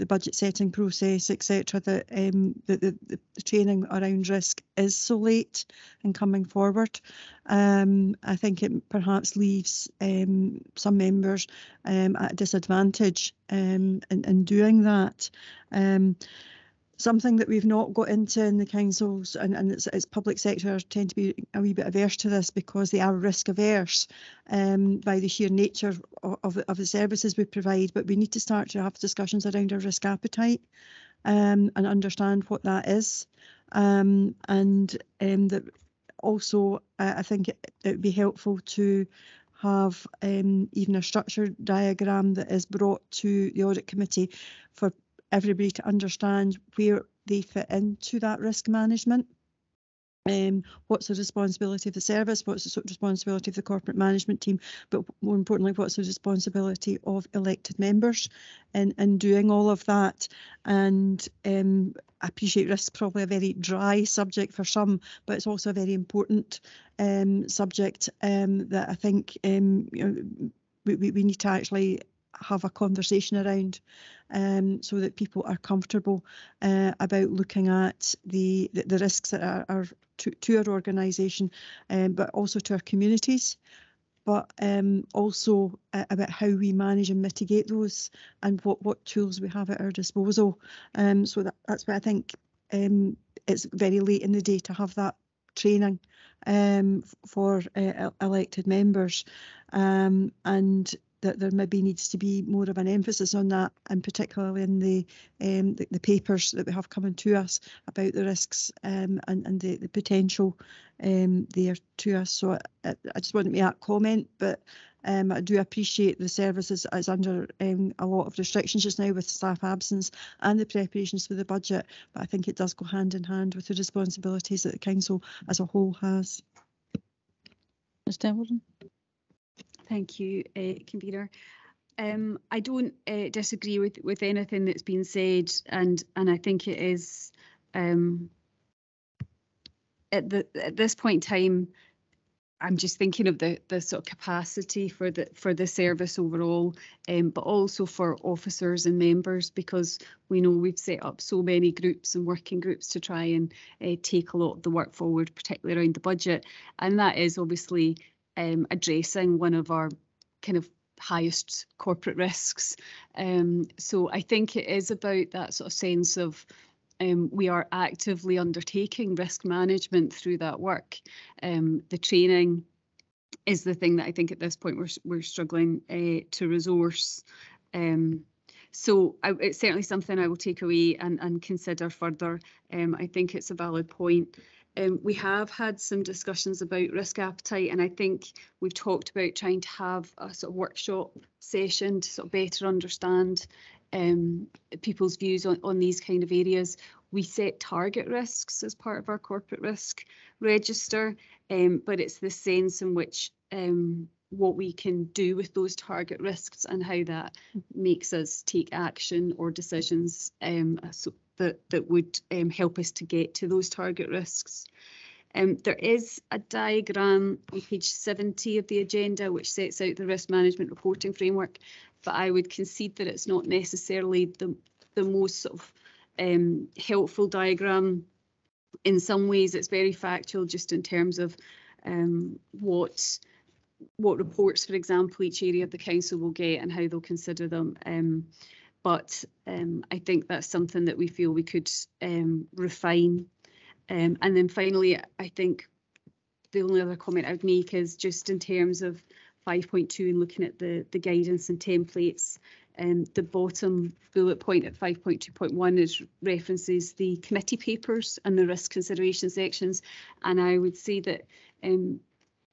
budget setting process, etc., that the training around risk is so late in coming forward. I think it perhaps leaves some members at a disadvantage in doing that. Something that we've not got into in the councils, and it's public sector tend to be a wee bit averse to this because they are risk averse by the sheer nature of the services we provide. But we need to start to have discussions around our risk appetite and understand what that is. And that also, I think it would be helpful to have even a structured diagram that is brought to the Audit Committee for everybody to understand where they fit into that risk management. What's the responsibility of the service, what's the responsibility of the corporate management team, but more importantly, what's the responsibility of elected members in doing all of that. And I appreciate risk probably a very dry subject for some, but it's also a very important subject that I think we need to actually have a conversation around so that people are comfortable about looking at the risks that are to our organisation, but also to our communities, but also about how we manage and mitigate those and what tools we have at our disposal. So that's why I think it's very late in the day to have that training for elected members, and that there maybe needs to be more of an emphasis on that, and particularly in the papers that we have coming to us about the risks and the potential there to us. So I just want to make that comment, but I do appreciate the services is under a lot of restrictions just now with staff absence and the preparations for the budget, but I think it does go hand in hand with the responsibilities that the council as a whole has. Ms. Templeton. Thank you, convener. I don't disagree with anything that's been said, and I think it is at this point in time, I'm just thinking of the sort of capacity for the service overall, but also for officers and members, because we know we've set up so many groups and working groups to try and take a lot of the work forward, particularly around the budget, and that is obviously addressing one of our kind of highest corporate risks. So I think it is about that sort of sense of we are actively undertaking risk management through that work. The training is the thing that I think at this point we're struggling to resource. So it's certainly something I will take away and consider further. I think it's a valid point. We have had some discussions about risk appetite, and I think we've talked about trying to have a sort of workshop session to sort of better understand people's views on these kind of areas. We set target risks as part of our corporate risk register, but it's the sense in which what we can do with those target risks and how that makes us take action or decisions so that would help us to get to those target risks. There is a diagram on page 70 of the agenda which sets out the risk management reporting framework, but I would concede that it's not necessarily the most sort of helpful diagram. In some ways it's very factual just in terms of what reports, for example, each area of the council will get and how they'll consider them. But I think that's something that we feel we could refine. And then finally, I think the only other comment I would make is just in terms of 5.2 and looking at the guidance and templates. The bottom bullet point at 5.2.1 references the committee papers and the risk consideration sections. And I would say that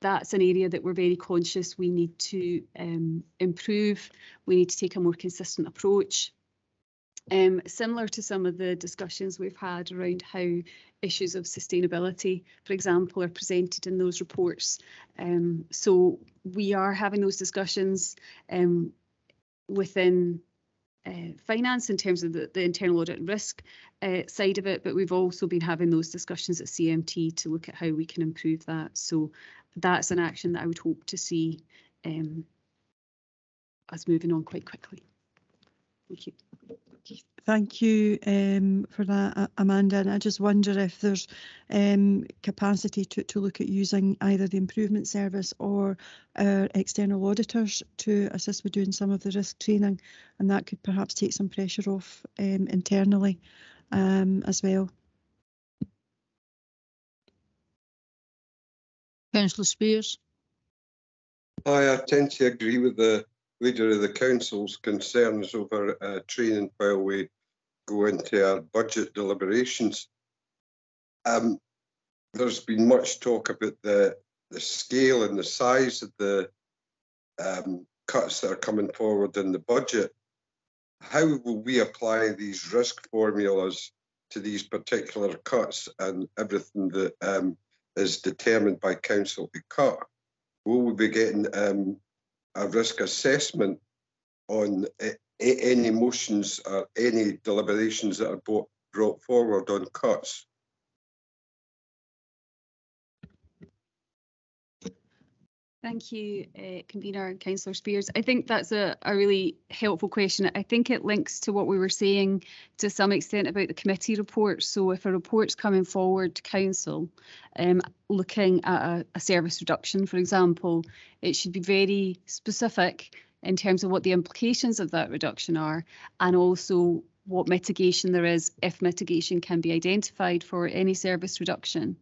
that's an area that we're very conscious we need to improve. We need to take a more consistent approach. Similar to some of the discussions we've had around how issues of sustainability, for example, are presented in those reports. So we are having those discussions within finance in terms of the internal audit and risk side of it, but we've also been having those discussions at CMT to look at how we can improve that. So that's an action that I would hope to see us moving on quite quickly. Thank you. Thank you for that, Amanda. And I just wonder if there's capacity to look at using either the improvement service or our external auditors to assist with doing some of the risk training, and that could perhaps take some pressure off internally as well. Councillor Spears. I tend to agree with the Leader of the Council's concerns over training while we go into our budget deliberations. There's been much talk about the scale and the size of the cuts that are coming forward in the budget. How will we apply these risk formulas to these particular cuts and everything that is determined by Council to cut? Will we be getting a risk assessment on any motions or any deliberations that are brought forward on cuts? Thank you, Convener and Councillor Spears. I think that's a really helpful question. I think it links to what we were saying to some extent about the committee report. So if a report's coming forward to Council, looking at a service reduction, for example, it should be very specific in terms of what the implications of that reduction are, and also what mitigation there is, if mitigation can be identified for any service reduction.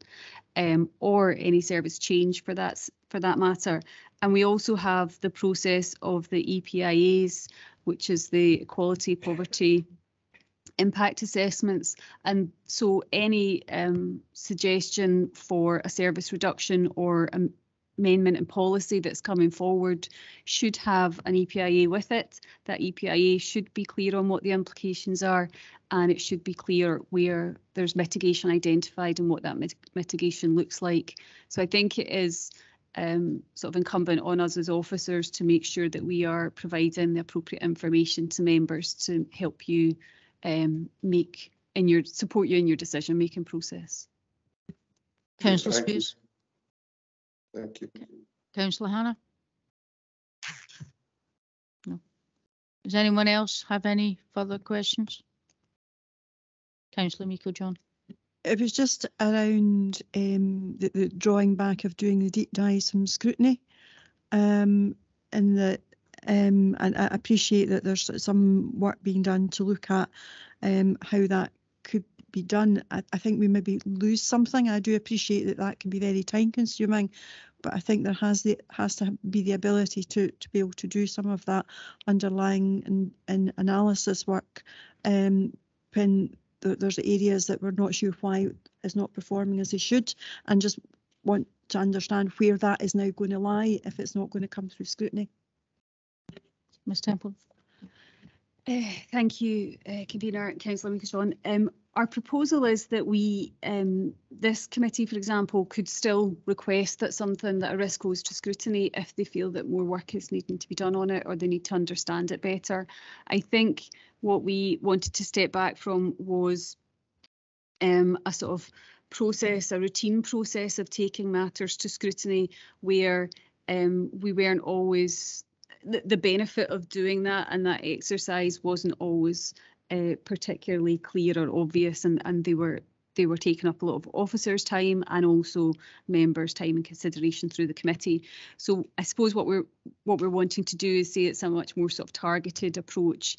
Or any service change for that matter. And we also have the process of the EPIAs, which is the Equality, Poverty, Impact Assessments. And so any suggestion for a service reduction or amendment in policy that's coming forward should have an EPIA with it. That EPIA should be clear on what the implications are, and it should be clear where there's mitigation identified and what that mitigation looks like. So I think it is sort of incumbent on us as officers to make sure that we are providing the appropriate information to members to help you support you in your decision making process. Councillor Spears. Thank you. Councillor Hannah? No. Does anyone else have any further questions? Councillor Meikle-John. It was just around the drawing back of doing the deep dives from scrutiny, and that and I appreciate that there's some work being done to look at how that could be done. I think we maybe lose something. I do appreciate that that can be very time consuming, but I think there has to be the ability to be able to do some of that underlying and analysis work when there's areas that we're not sure why is not performing as they should, and just want to understand where that is now going to lie if it's not going to come through scrutiny. Ms Temple. Thank you, Convener, Councillor Micashon. Our proposal is that we, this committee, for example, could still request that a risk goes to scrutiny if they feel that more work is needing to be done on it or they need to understand it better. I think what we wanted to step back from was a sort of process, a routine process of taking matters to scrutiny where we weren't always, the benefit of doing that and that exercise wasn't always particularly clear or obvious, and they were taking up a lot of officers' time and also members' time and consideration through the committee. So I suppose what we're wanting to do is say it's a much more sort of targeted approach.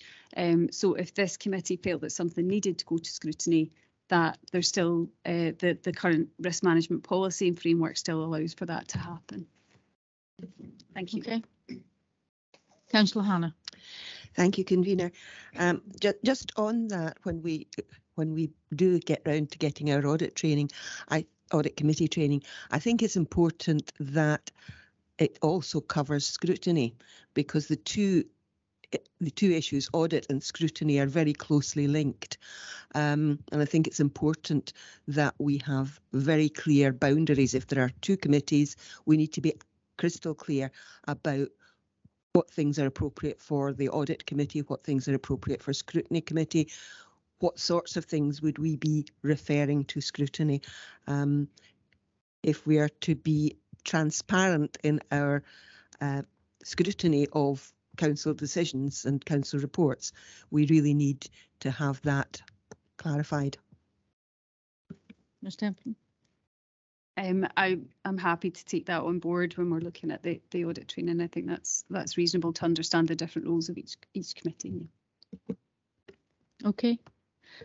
So if this committee felt that something needed to go to scrutiny, that there's still the current risk management policy and framework still allows for that to happen. Thank you. Okay. Councillor Hannah. Thank you, Convener. Just on that, when we do get round to getting our audit training, audit committee training, I think it's important that it also covers scrutiny, because the two issues, audit and scrutiny, are very closely linked. And I think it's important that we have very clear boundaries. If there are two committees, we need to be crystal clear about what things are appropriate for the audit committee, what things are appropriate for scrutiny committee, what sorts of things would we be referring to scrutiny. If we are to be transparent in our scrutiny of council decisions and council reports, we really need to have that clarified. Ms Temple. I'm happy to take that on board when we're looking at the audit training. I think that's reasonable to understand the different roles of each committee. Okay.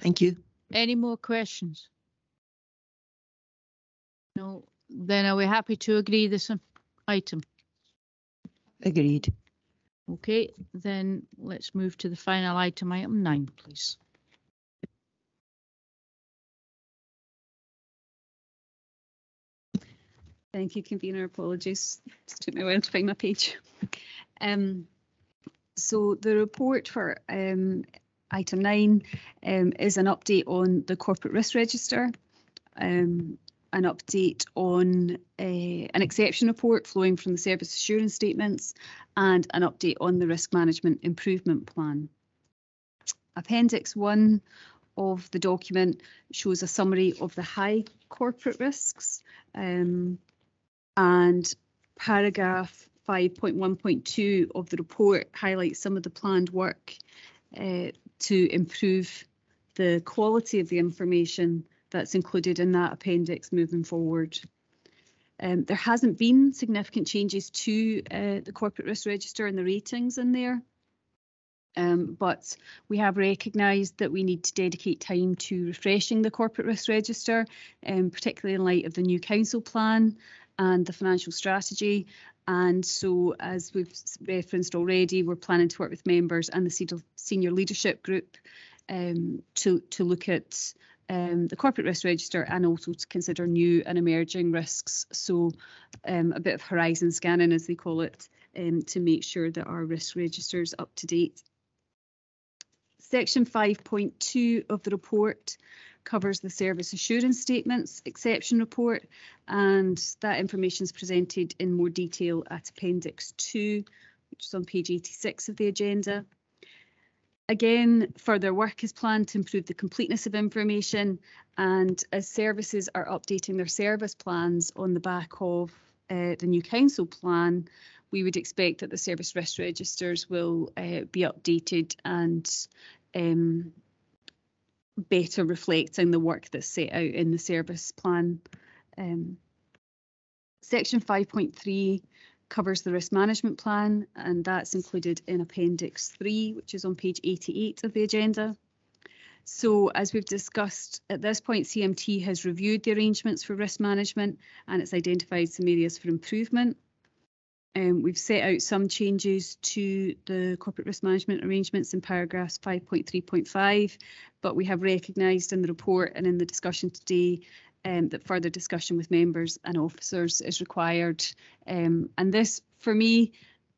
Thank you. Any more questions? No. Then are we happy to agree this item? Agreed. Okay, then let's move to the final item 9, please. Thank you, Convener. Apologies. It took me a while to find my page. So the report for item 9 is an update on the corporate risk register, an update on an exception report flowing from the service assurance statements, and an update on the risk management improvement plan. Appendix 1 of the document shows a summary of the high corporate risks, and paragraph 5.1.2 of the report highlights some of the planned work to improve the quality of the information that's included in that appendix moving forward. There hasn't been significant changes to the corporate risk register and the ratings in there, but we have recognised that we need to dedicate time to refreshing the corporate risk register, particularly in light of the new council plan and the financial strategy. And so, as we've referenced already, we're planning to work with members and the senior leadership group to look at the corporate risk register and also to consider new and emerging risks. So a bit of horizon scanning, as they call it, to make sure that our risk register is up to date. Section 5.2 of the report covers the service assurance statements exception report, and that information is presented in more detail at Appendix 2, which is on page 86 of the agenda. Again, further work is planned to improve the completeness of information, and as services are updating their service plans on the back of the new council plan, we would expect that the service risk registers will be updated and better reflecting the work that's set out in the service plan. Section 5.3 covers the risk management plan, and that's included in Appendix 3, which is on page 88 of the agenda. So as we've discussed, at this point, CMT has reviewed the arrangements for risk management and it's identified some areas for improvement. We've set out some changes to the corporate risk management arrangements in paragraphs 5.3.5, but we have recognised in the report and in the discussion today that further discussion with members and officers is required. And this, for me,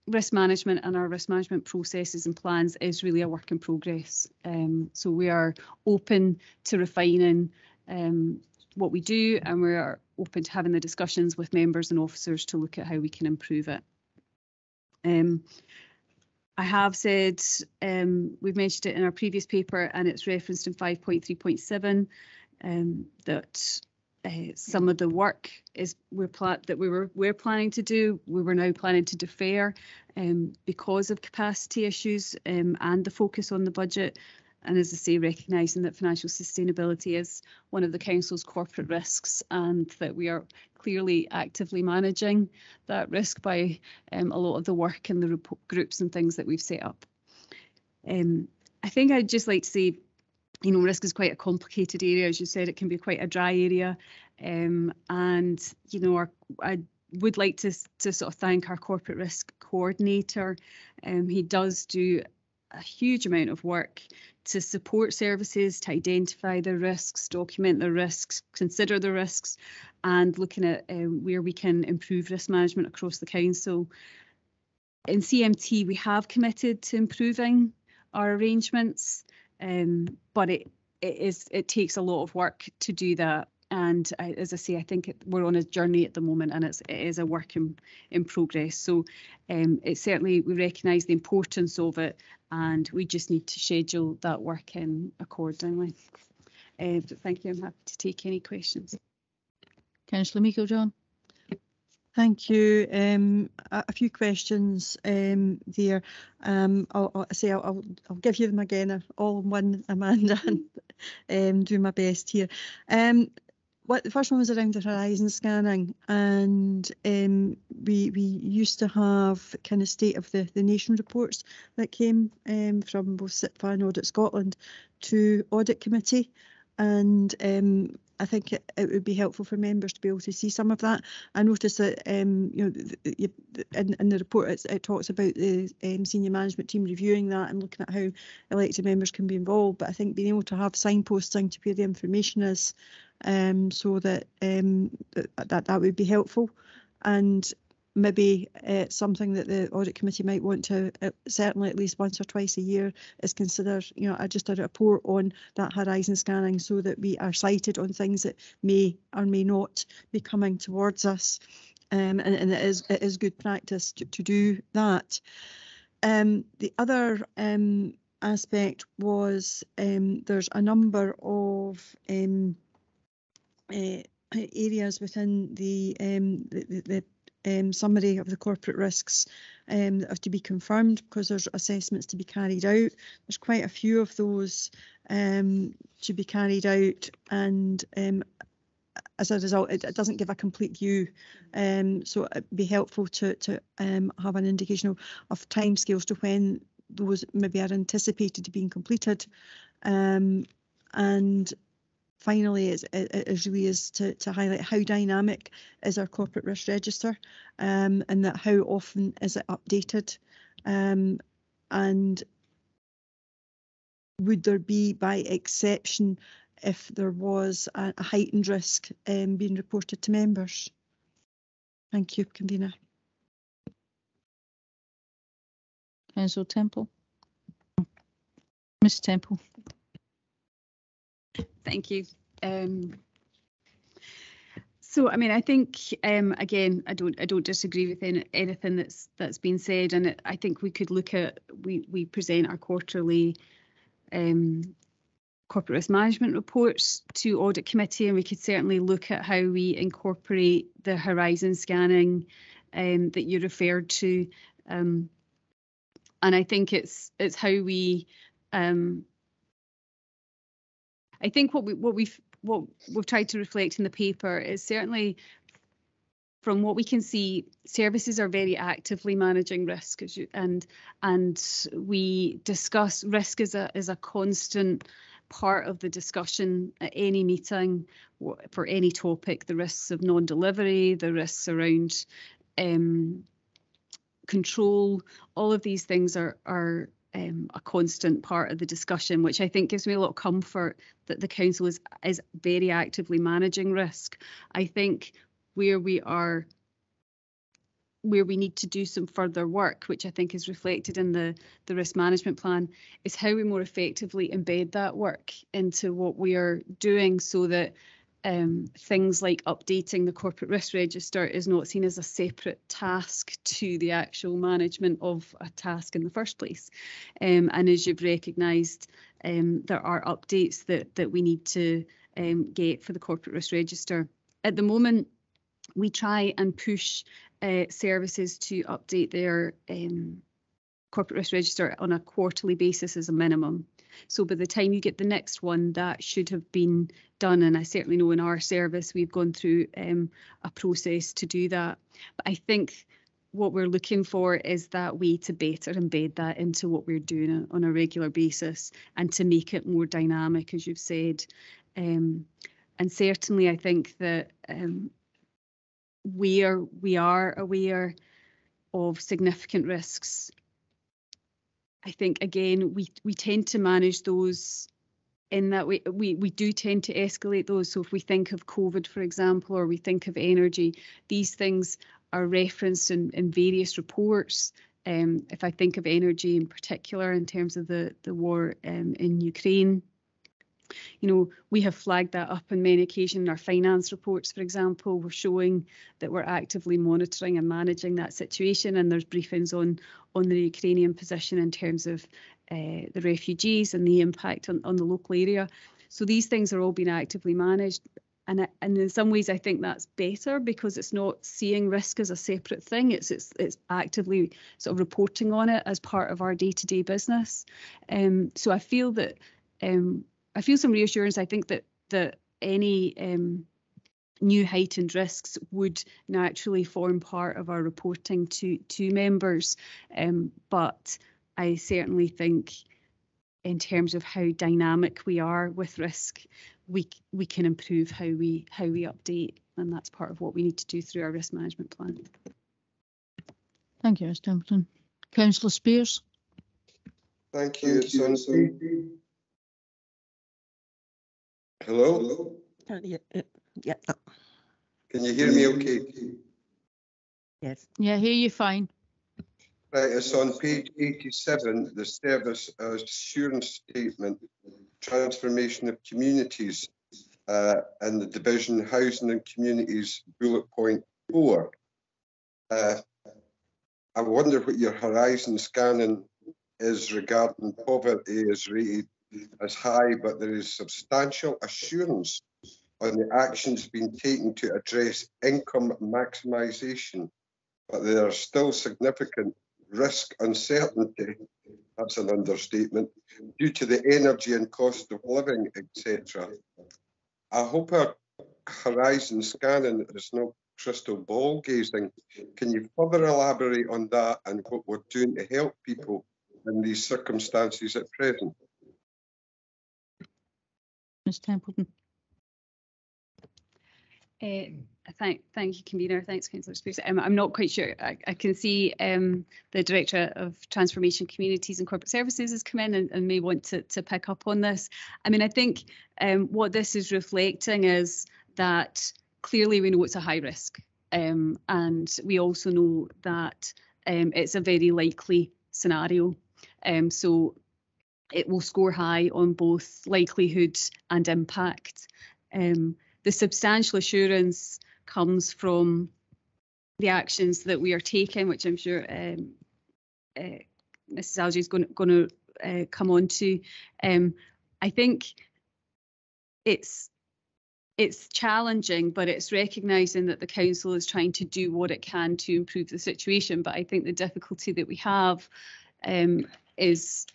risk management and our risk management processes and plans is really a work in progress. So we are open to refining what we do, and we are open to having the discussions with members and officers to look at how we can improve it. I have said, we've mentioned it in our previous paper and it's referenced in 5.3.7 that some of the work we're planning to do, we were now planning to defer because of capacity issues and the focus on the budget. And as I say, recognising that financial sustainability is one of the Council's corporate risks and that we are clearly actively managing that risk by a lot of the work and the groups and things that we've set up. I think I'd just like to say, you know, risk is quite a complicated area. As you said, it can be quite a dry area. And, you know, I would like to sort of thank our corporate risk coordinator. He does do a huge amount of work to support services, to identify the risks, document the risks, consider the risks, and looking at where we can improve risk management across the council. In CMT, we have committed to improving our arrangements, but it takes a lot of work to do that. And as I say, I think we're on a journey at the moment, and it is a work in progress. So it's certainly, we recognise the importance of it, and we just need to schedule that work in accordingly. But thank you. I'm happy to take any questions. Councillor Meikle-John. Thank you. A few questions there. I'll give you them again, all in one, Amanda, and do my best here. The first one was around the horizon scanning, and we used to have kind of state of the nation reports that came from both SITFA and Audit Scotland to Audit Committee, and I think it would be helpful for members to be able to see some of that. I noticed that you know, in the report it talks about the senior management team reviewing that and looking at how elected members can be involved. But I think being able to have signposting to where the information is, so that that would be helpful, and maybe something that the Audit Committee might want to certainly at least once or twice a year is consider, you know, just a report on that horizon scanning, so that we are cited on things that may or may not be coming towards us, and it is good practice to do that. The other aspect was there's a number of areas within the summary of the corporate risks that have to be confirmed because there's assessments to be carried out. There's quite a few of those to be carried out, and as a result, it doesn't give a complete view. So it'd be helpful to have an indication of timescales to when those maybe are anticipated to being completed. And finally, it really is to highlight how dynamic is our corporate risk register, and that how often is it updated, and would there be, by exception, if there was a heightened risk being reported to members. Thank you, Convener. Councillor Temple. Ms Temple. Thank you. So, I mean, I think again, I don't disagree with anything that's been said, and I think we could look at we present our quarterly corporate risk management reports to Audit Committee, and we could certainly look at how we incorporate the horizon scanning that you referred to, and I think it's how we. I think what we've tried to reflect in the paper is certainly from what we can see, services are very actively managing risk, and we discuss risk as a constant part of the discussion at any meeting for any topic. The risks of non-delivery, the risks around control, all of these things are a constant part of the discussion, which I think gives me a lot of comfort that the council is very actively managing risk. I think where we need to do some further work, which I think is reflected in the risk management plan, is how we more effectively embed that work into what we are doing, so that things like updating the corporate risk register is not seen as a separate task to the actual management of a task in the first place. And as you've recognised, there are updates that we need to get for the corporate risk register. At the moment, we try and push services to update their corporate risk register on a quarterly basis as a minimum. So by the time you get the next one, that should have been done. And I certainly know in our service, we've gone through a process to do that. But I think what we're looking for is that way to better embed that into what we're doing on a regular basis and to make it more dynamic, as you've said. And certainly, I think that we are aware of significant risks. I think, again, we tend to manage those in that we do tend to escalate those. So if we think of COVID, for example, or we think of energy, these things are referenced in various reports. If I think of energy in particular, in terms of the war in Ukraine, you know, we have flagged that up on many occasions in our finance reports, for example. We're showing that we're actively monitoring and managing that situation, and there's briefings on the Ukrainian position in terms of the refugees and the impact on the local area. So these things are all being actively managed, and in some ways I think that's better, because it's not seeing risk as a separate thing. It's actively sort of reporting on it as part of our day-to-day business. So I feel that I feel some reassurance. I think that any new heightened risks would naturally form part of our reporting to members. But I certainly think, in terms of how dynamic we are with risk, we can improve how we update, and that's part of what we need to do through our risk management plan. Thank you, Ms. Templeton. Councillor Spears. Thank you. Hello? Yeah. Can you hear me okay? Yes. Yeah, hear you fine. Right, it's on page 87, the service assurance statement, transformation of communities, and the division housing and communities, bullet point 4. I wonder what your horizon scanning is regarding poverty is rated as high, but there is substantial assurance on the actions being taken to address income maximisation, but there are still significant risk uncertainty, that's an understatement, due to the energy and cost of living, etc. I hope our horizon scanning is not crystal ball gazing. Can you further elaborate on that and what we're doing to help people in these circumstances at present? Ms. Templeton. Thank you, convener. Thanks, Councillor Spears. I'm not quite sure. I can see the Director of Transformation, Communities and Corporate Services has come in and may want to pick up on this. I mean, I think what this is reflecting is that clearly we know it's a high risk, and we also know that it's a very likely scenario. So it will score high on both likelihood and impact. The substantial assurance comes from the actions that we are taking, which I'm sure Mrs. Algie is going to come on to. I think it's challenging, but it's recognising that the council is trying to do what it can to improve the situation. But I think the difficulty that we have is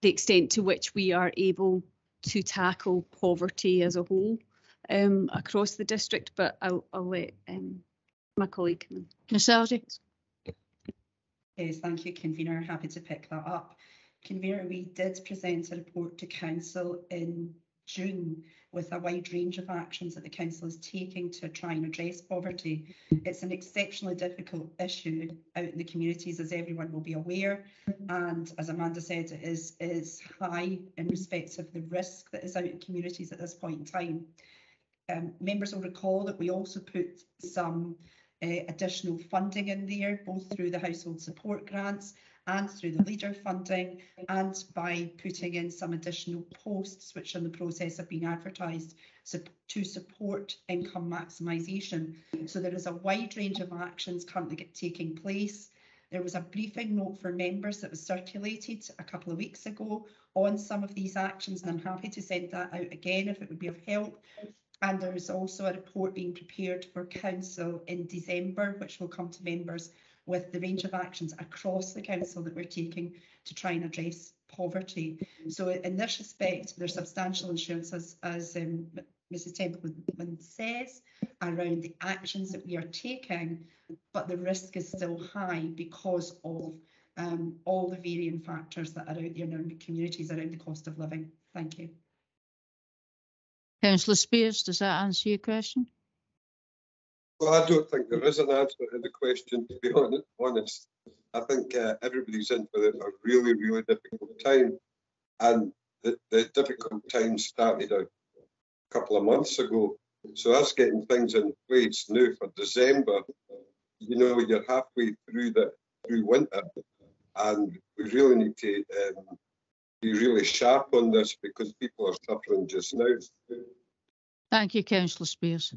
the extent to which we are able to tackle poverty as a whole across the district. But I'll let My colleague. Ms Sardi. Yes, thank you, Convener. Happy to pick that up. Convener, we did present a report to Council in June with a wide range of actions that the Council is taking to try and address poverty. It's an exceptionally difficult issue out in the communities, as everyone will be aware. And as Amanda said, it is high in respect of the risk that is out in communities at this point in time. Members will recall that we also put some additional funding in there, both through the household support grants and through the leader funding, and by putting in some additional posts which are in the process of being advertised to support income maximisation. So there is a wide range of actions currently taking place. There was a briefing note for members that was circulated a couple of weeks ago on some of these actions, and I'm happy to send that out again if it would be of help. And there is also a report being prepared for Council in December, which will come to members with the range of actions across the Council that we're taking to try and address poverty. So in this respect, there's substantial assurance, as Mrs Templeman says, around the actions that we are taking, but the risk is still high because of all the varying factors that are out there in the communities around the cost of living. Thank you. Councillor Spears, does that answer your question? Well, I don't think there is an answer to the question, to be honest. I think everybody's in for a really, really difficult time. And the difficult time started a couple of months ago. So us getting things in place now for December, you know, you're halfway through winter. And we really need to be really sharp on this because people are suffering just now. Thank you, Councillor Spears.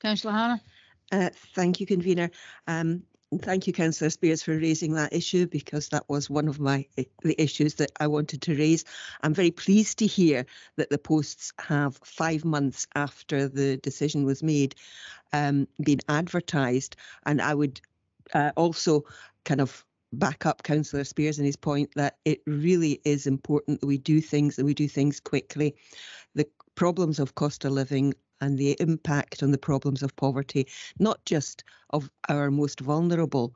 Councillor Hannah. Thank you, Convener. Thank you, Councillor Spears, for raising that issue, because that was one of the issues that I wanted to raise. I'm very pleased to hear that the posts have 5 months after the decision was made been advertised, and I would also kind of back up Councillor Spears and his point that it really is important that we do things and we do things quickly. The problems of cost of living and the impact on the problems of poverty, not just of our most vulnerable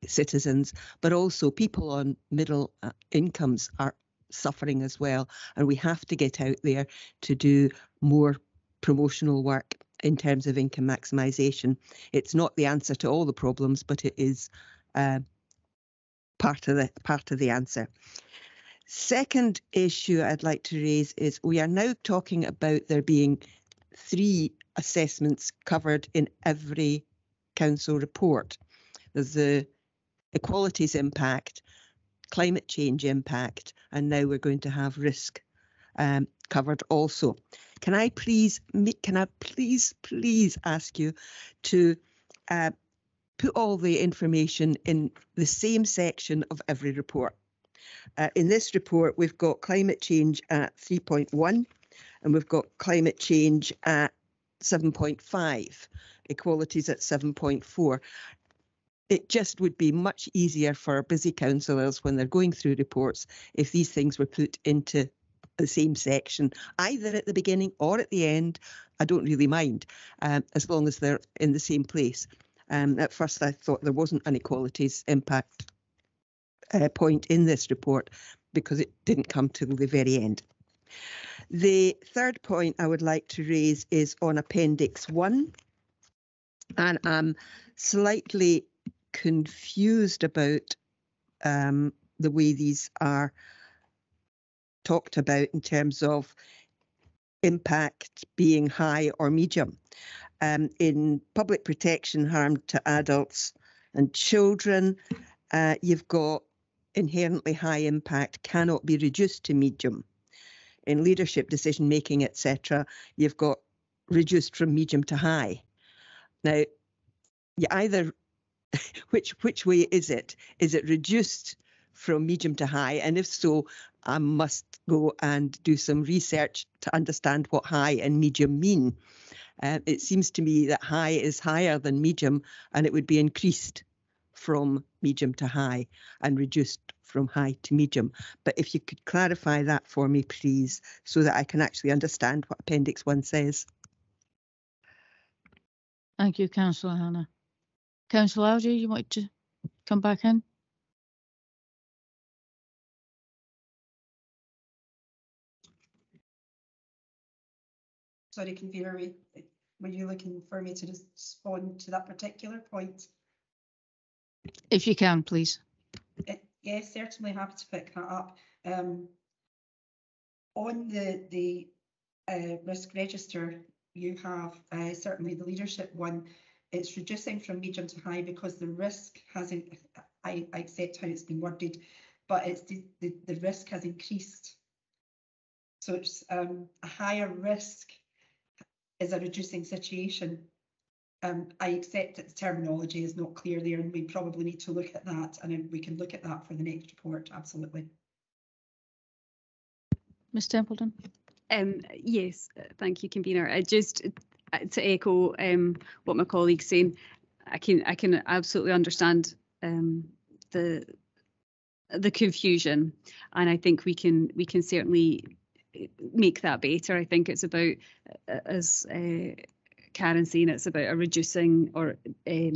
citizens, but also people on middle incomes are suffering as well. And we have to get out there to do more promotional work in terms of income maximisation. It's not the answer to all the problems, but it is part of the answer. Second issue I'd like to raise is we are now talking about there being 3 assessments covered in every council report. There's the equalities impact, climate change impact, and now we're going to have risk covered also. Can I please ask you to put all the information in the same section of every report? In this report, we've got climate change at 3.1 and we've got climate change at 7.5, equalities at 7.4. It just would be much easier for busy councillors when they're going through reports if these things were put into the same section, either at the beginning or at the end. I don't really mind, as long as they're in the same place. At first, I thought there wasn't an equalities impact point in this report because it didn't come to the very end. The third point I would like to raise is on Appendix 1, and I'm slightly confused about the way these are talked about in terms of impact being high or medium. In public protection, harm to adults and children, you've got inherently high impact cannot be reduced to medium. In leadership, decision making, etc., you've got reduced from medium to high. Now, you either which way is it? Is it reduced from medium to high? And if so, I must go and do some research to understand what high and medium mean. It seems to me that high is higher than medium, and it would be increased from medium to high and reduced from high to medium. But if you could clarify that for me, please, so that I can actually understand what Appendix 1 says. Thank you, Councillor Hannah. Councillor Algie, you want to come back in? Sorry, convener, were you looking for me to respond to that particular point? If you can, please. Yes, certainly happy to pick that up. On the risk register, you have certainly the leadership one. It's reducing from medium to high because the risk hasn't, I accept how it's been worded, but it's the risk has increased. So it's a higher risk is a reducing situation. I accept that the terminology is not clear there, and we probably need to look at that, and we can look at that for the next report, absolutely. Ms Templeton? Yes, thank you, convener. To echo what my colleague's saying, I can absolutely understand the confusion, and I think we can certainly make that better. I think it's about, as Karen saying, it's about a reducing or a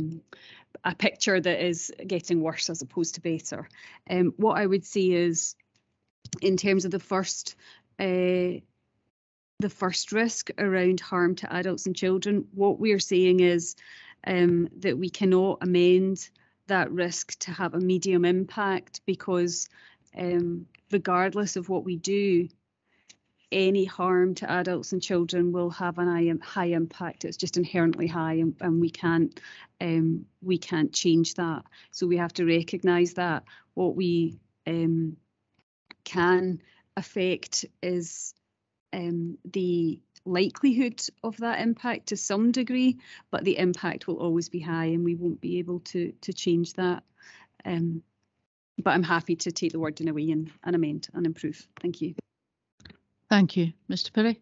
picture that is getting worse as opposed to better. What I would say is, in terms of the first risk around harm to adults and children, what we are saying is that we cannot amend that risk to have a medium impact because regardless of what we do, any harm to adults and children will have an high impact. It's just inherently high, and we can't change that. So we have to recognise that. What we can affect is the likelihood of that impact to some degree, but the impact will always be high, and we won't be able to change that. But I'm happy to take the wording away and amend and improve. Thank you. Thank you. Mr Pirrie?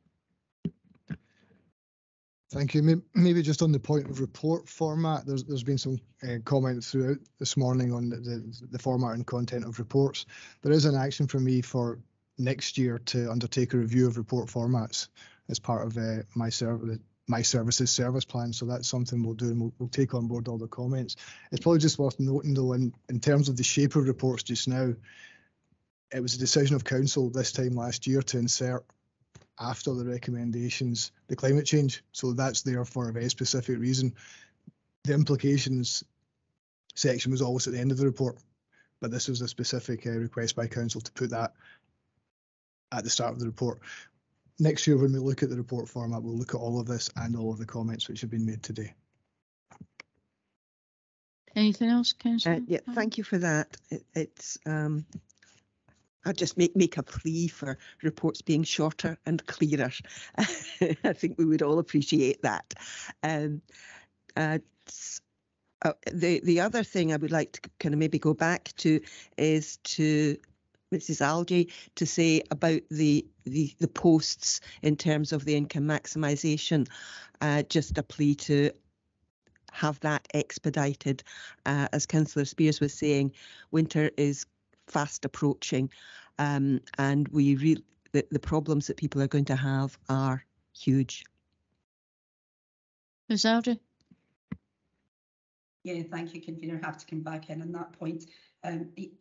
Thank you. Maybe just on the point of report format, there's been some comments throughout this morning on the format and content of reports. There is an action for me for next year to undertake a review of report formats as part of my services service plan. So that's something we'll do, and we'll take on board all the comments. It's probably just worth noting though, in terms of the shape of reports just now, it was a decision of council this time last year to insert after the recommendations the climate change. So that's there for a very specific reason. The implications section was always at the end of the report, but this was a specific request by council to put that at the start of the report. Next year, when we look at the report format, we'll look at all of this and all of the comments which have been made today. Anything else, Councillor? Yeah, thank you for that. I'll just make a plea for reports being shorter and clearer. I think we would all appreciate that. The other thing I would like to kind of maybe go back to is to Mrs. Algie to say about the posts in terms of the income maximisation. Just a plea to have that expedited. As Councillor Spears was saying, winter is fast approaching, and the problems that people are going to have are huge. Ms. Algie? Yeah, thank you, convener. Have to come back in on that point.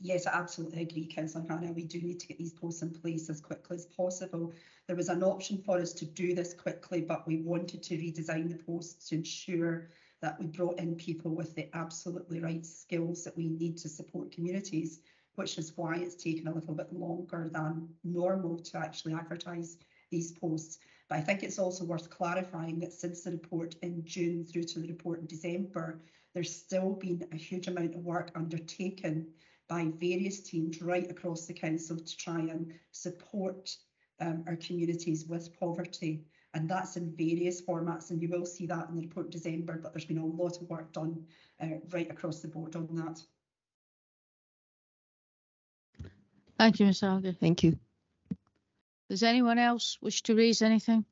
Yes, I absolutely agree, Councillor Hannah. We do need to get these posts in place as quickly as possible. There was an option for us to do this quickly, but we wanted to redesign the posts to ensure that we brought in people with the absolutely right skills that we need to support communities, which is why it's taken a little bit longer than normal to actually advertise these posts. But I think it's also worth clarifying that since the report in June through to the report in December, there's still been a huge amount of work undertaken by various teams right across the council to try and support our communities with poverty. And that's in various formats, and you will see that in the report in December, but there's been a lot of work done right across the board on that. Thank you, Ms. Algie. Thank you. Does anyone else wish to raise anything?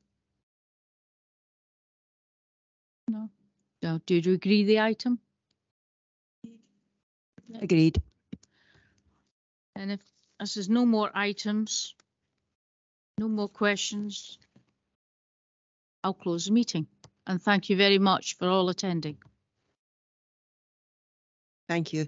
No. No. Do you agree the item? Agreed. And if there's no more items, no more questions, I'll close the meeting. And thank you very much for all attending. Thank you.